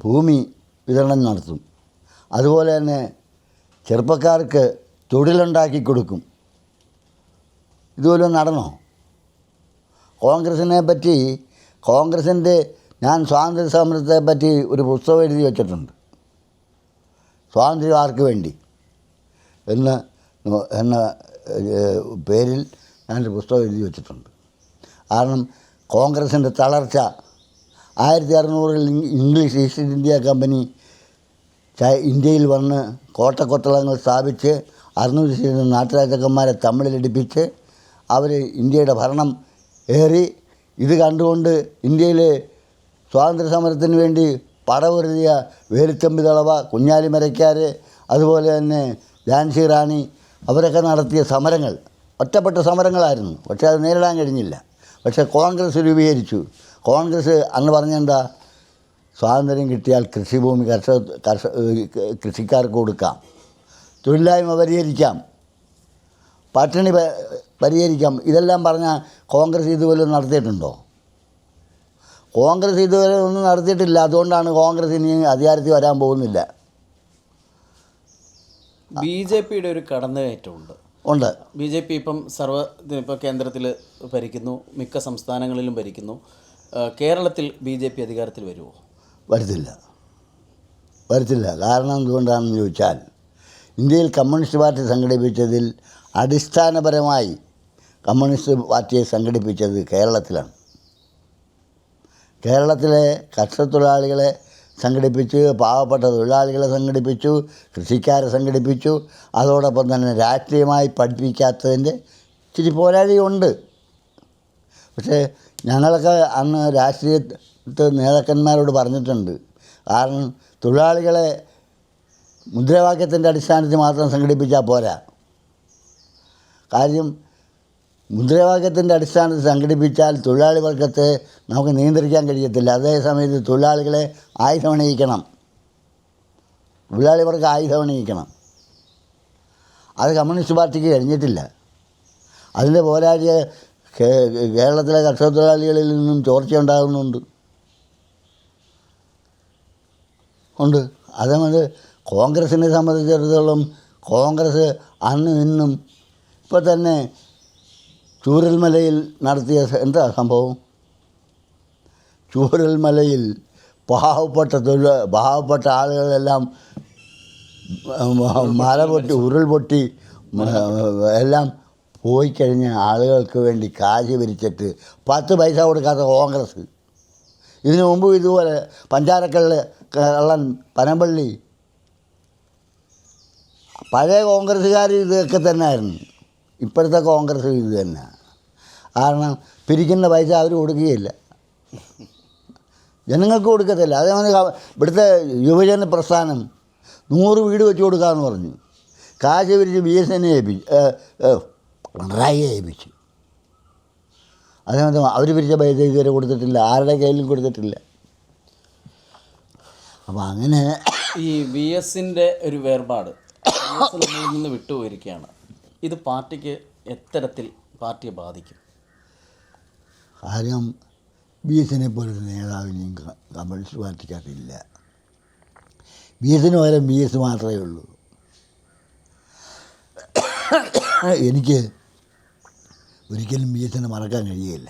A: ഭൂമി വിതരണം നടത്തും. അതുപോലെ തന്നെ ചെറുപ്പക്കാർക്ക് തൊഴിലുണ്ടാക്കി കൊടുക്കും. ഇതുപോലെ നടന്നോ? ഞാൻ സ്വാതന്ത്ര്യ സമരത്തെ പറ്റി ഒരു പുസ്തകം എഴുതി വച്ചിട്ടുണ്ട്. സ്വാതന്ത്ര്യം ആർക്ക് വേണ്ടി എന്ന പേരിൽ ഞാനൊരു പുസ്തകം എഴുതി വച്ചിട്ടുണ്ട്. കാരണം കോൺഗ്രസിൻ്റെ തളർച്ച 1600-ൽ ഇംഗ്ലീഷ് ഈസ്റ്റ് ഇന്ത്യ കമ്പനി ഇന്ത്യയിൽ വന്ന് കോട്ടക്കൊത്തളങ്ങൾ സ്ഥാപിച്ച് 600 നാട്ടുരാജാക്കന്മാരെ തമ്മിലടിപ്പിച്ച് അവർ ഇന്ത്യയുടെ ഭരണം ഏറി. ഇത് കണ്ടുകൊണ്ട് ഇന്ത്യയിലെ സ്വാതന്ത്ര്യ സമരത്തിന് വേണ്ടി പടപൊരുതിയ വേലുത്തമ്പി ദളവ, കുഞ്ഞാലി മരയ്ക്കാർ, അതുപോലെ തന്നെ ഝാൻസി റാണി അവരൊക്കെ നടത്തിയ സമരങ്ങൾ ഒറ്റപ്പെട്ട സമരങ്ങളായിരുന്നു. പക്ഷേ അത് നേരിടാൻ കഴിഞ്ഞില്ല. പക്ഷേ കോൺഗ്രസ് രൂപീകരിച്ചു. കോൺഗ്രസ് അന്ന് പറഞ്ഞെന്താ? സ്വാതന്ത്ര്യം കിട്ടിയാൽ കൃഷിഭൂമി കൃഷിക്കാർക്ക് കൊടുക്കാം, തൊഴിലില്ലായ്മ പരിഹരിക്കാം, പട്ടിണി പരിഹരിക്കാം. ഇതെല്ലാം പറഞ്ഞാൽ കോൺഗ്രസ് ഇതുപോലെ നടത്തിയിട്ടുണ്ടോ? കോൺഗ്രസ് ഇതുവരെ ഒന്നും നടത്തിയിട്ടില്ല. അതുകൊണ്ടാണ് കോൺഗ്രസ് ഇനി അധികാരത്തിൽ വരാൻ പോകുന്നില്ല.
B: BJPയുടെ ഒരു കടന്നുകയറ്റമുണ്ട്. BJP ഇപ്പം ഇപ്പോൾ കേന്ദ്രത്തിൽ ഭരിക്കുന്നു, മിക്ക സംസ്ഥാനങ്ങളിലും ഭരിക്കുന്നു. കേരളത്തിൽ BJP അധികാരത്തിൽ വരുമോ?
A: വരത്തില്ല. കാരണം എന്തുകൊണ്ടാണെന്ന് ചോദിച്ചാൽ, ഇന്ത്യയിൽ കമ്മ്യൂണിസ്റ്റ് പാർട്ടി സംഘടിപ്പിച്ചതിൽ അടിസ്ഥാനപരമായി കമ്മ്യൂണിസ്റ്റ് പാർട്ടിയെ സംഘടിപ്പിച്ചത് കേരളത്തിലാണ്. കേരളത്തിലെ കർഷകത്തൊഴിലാളികളെ സംഘടിപ്പിച്ച്, പാവപ്പെട്ട തൊഴിലാളികളെ സംഘടിപ്പിച്ചു, കൃഷിക്കാരെ സംഘടിപ്പിച്ചു. അതോടൊപ്പം തന്നെ രാഷ്ട്രീയമായി പഠിപ്പിക്കാത്തതിൻ്റെ ഇച്ചിരി പോരാളിയുണ്ട്. പക്ഷേ ഞങ്ങളൊക്കെ അന്ന് രാഷ്ട്രീയത്തെ നേതാക്കന്മാരോട് പറഞ്ഞിട്ടുണ്ട്. കാരണം തൊഴിലാളികളെ മുദ്രാവാക്യത്തിൻ്റെ അടിസ്ഥാനത്തിൽ മാത്രം സംഘടിപ്പിച്ചാൽ പോരാ. കാര്യം മുദ്രാവാക്യത്തിൻ്റെ അടിസ്ഥാനത്തിൽ സംഘടിപ്പിച്ചാൽ തൊഴിലാളി വർഗത്തെ നമുക്ക് നിയന്ത്രിക്കാൻ കഴിയത്തില്ല. അതേസമയത്ത് തൊഴിലാളികളെ ആയുധമണിയിക്കണം, തൊഴിലാളി വർഗം ആയുധമണിയിക്കണം. അത് കമ്മ്യൂണിസ്റ്റ് പാർട്ടിക്ക് കഴിഞ്ഞിട്ടില്ല. അതിൻ്റെ പോരാളിയ കേരളത്തിലെ കർഷക തൊഴിലാളികളിൽ നിന്നും ചോർച്ച ഉണ്ടാകുന്നുണ്ട്. അതേപോലെ കോൺഗ്രസിനെ സംബന്ധിച്ചിടത്തോളം കോൺഗ്രസ് അന്നും ഇന്നും ഇപ്പോൾ തന്നെ ചൂരൽമലയിൽ നടത്തിയ എന്താ സംഭവം? ചൂരൽമലയിൽ പാവപ്പെട്ട ആളുകളെല്ലാം മല പൊട്ടി ഉരുൾപൊട്ടി എല്ലാം പോയി കഴിഞ്ഞ ആളുകൾക്ക് വേണ്ടി കാശ് പിരിച്ചിട്ട് 10 പൈസ കൊടുക്കാത്ത കോൺഗ്രസ്. ഇതിനു മുമ്പ് ഇതുപോലെ കള്ളൻ പനമ്പള്ളി, പഴയ കോൺഗ്രസ്സുകാർ ഇതൊക്കെ തന്നെയായിരുന്നു. ഇപ്പോഴത്തെ കോൺഗ്രസ് ഇത് തന്നെ. കാരണം പിരിക്കുന്ന പൈസ അവർ കൊടുക്കുകയില്ല, ജനങ്ങൾക്ക് കൊടുക്കത്തില്ല. അതേപോലെ ഇവിടുത്തെ യുവജന പ്രസ്ഥാനം 100 വീട് വെച്ച് കൊടുക്കാമെന്ന് പറഞ്ഞു. കാശ് പിരിച്ച് BSN പിണറായിയെ ഏൽപ്പിച്ചു. അതേപോലെ അവർ പിരിച്ച പൈസ ഇതുവരെ കൊടുത്തിട്ടില്ല, ആരുടെ കയ്യിലും കൊടുത്തിട്ടില്ല. അപ്പോൾ അങ്ങനെ
B: ഈ VSൻ്റെ ഒരു വേർപാട് നമ്മളിൽ നിന്ന് വിട്ടുപോയിരിക്കുകയാണ്. ഇത് പാർട്ടിക്ക് എത്തരത്തിൽ പാർട്ടിയെ ബാധിക്കും?
A: കാര്യം BSനെ പോലൊരു നേതാവിനെയും കമ്മ്യൂണിസ്റ്റ് പാർട്ടിക്കകത്തില്ല. BSന് പകരം BS മാത്രമേ ഉള്ളൂ. എനിക്ക് ഒരിക്കലും BSനെ മറക്കാൻ കഴിയില്ല.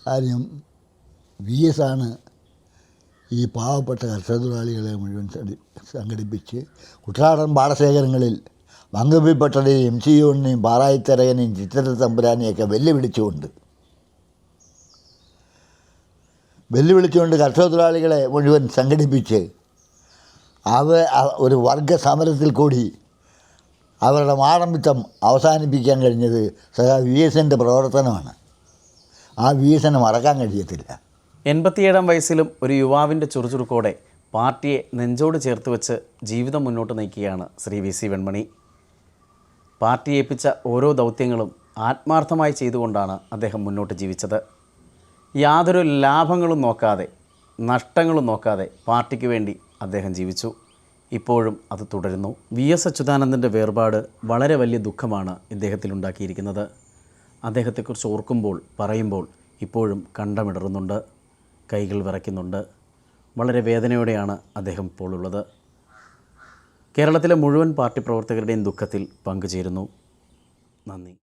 A: കാര്യം BS ആണ് ഈ പാവപ്പെട്ട കർഷക തൊഴിലാളികളെ മുഴുവൻ സംഘടിപ്പിച്ച് കുട്ടനാടൻ പാടശേഖരങ്ങളിൽ വങ്കബിപ്പട്ടനെയും MC യോണിനെയും പാറായിത്തരകനെയും ചിത്ര തമ്പുരാനെയൊക്കെ വെല്ലുവിളിച്ചുകൊണ്ട് കർഷക തൊഴിലാളികളെ മുഴുവൻ സംഘടിപ്പിച്ച് ഒരു വർഗ സമരത്തിൽ കൂടി അവരുടെ മാടമ്പിത്തം അവസാനിപ്പിക്കാൻ കഴിഞ്ഞത് VSൻ്റെ പ്രവർത്തനമാണ്. ആ VSനെ മറക്കാൻ കഴിയത്തില്ല.
B: 87-ാം വയസ്സിലും ഒരു യുവാവിൻ്റെ ചുറുചുറുക്കോടെ പാർട്ടിയെ നെഞ്ചോട് ചേർത്ത് വെച്ച് ജീവിതം മുന്നോട്ട് നയിക്കുകയാണ് ശ്രീ VC വെൺമണി. പാർട്ടി ഏൽപ്പിച്ച ഓരോ ദൗത്യങ്ങളും ആത്മാർത്ഥമായി ചെയ്തുകൊണ്ടാണ് അദ്ദേഹം മുന്നോട്ട് ജീവിച്ചത്. യാതൊരു ലാഭങ്ങളും നോക്കാതെ, നഷ്ടങ്ങളും നോക്കാതെ പാർട്ടിക്ക് വേണ്ടി അദ്ദേഹം ജീവിച്ചു. ഇപ്പോഴും അത് തുടരുന്നു. VS അച്യുതാനന്ദൻ്റെ വേർപാട് വളരെ വലിയ ദുഃഖമാണ് ഇദ്ദേഹത്തിലുണ്ടാക്കിയിരിക്കുന്നത്. അദ്ദേഹത്തെക്കുറിച്ച് ഓർക്കുമ്പോൾ, പറയുമ്പോൾ ഇപ്പോഴും കണ്ടമിടറുന്നുണ്ട്, കൈകൾ വിറയ്ക്കുന്നുണ്ട്. വളരെ വേദനയോടെയാണ് അദ്ദേഹം ഇപ്പോൾ ഉള്ളത്. കേരളത്തിലെ മുഴുവൻ പാർട്ടി പ്രവർത്തകരുടെയും ദുഃഖത്തിൽ പങ്കുചേരുന്നു. നന്ദി.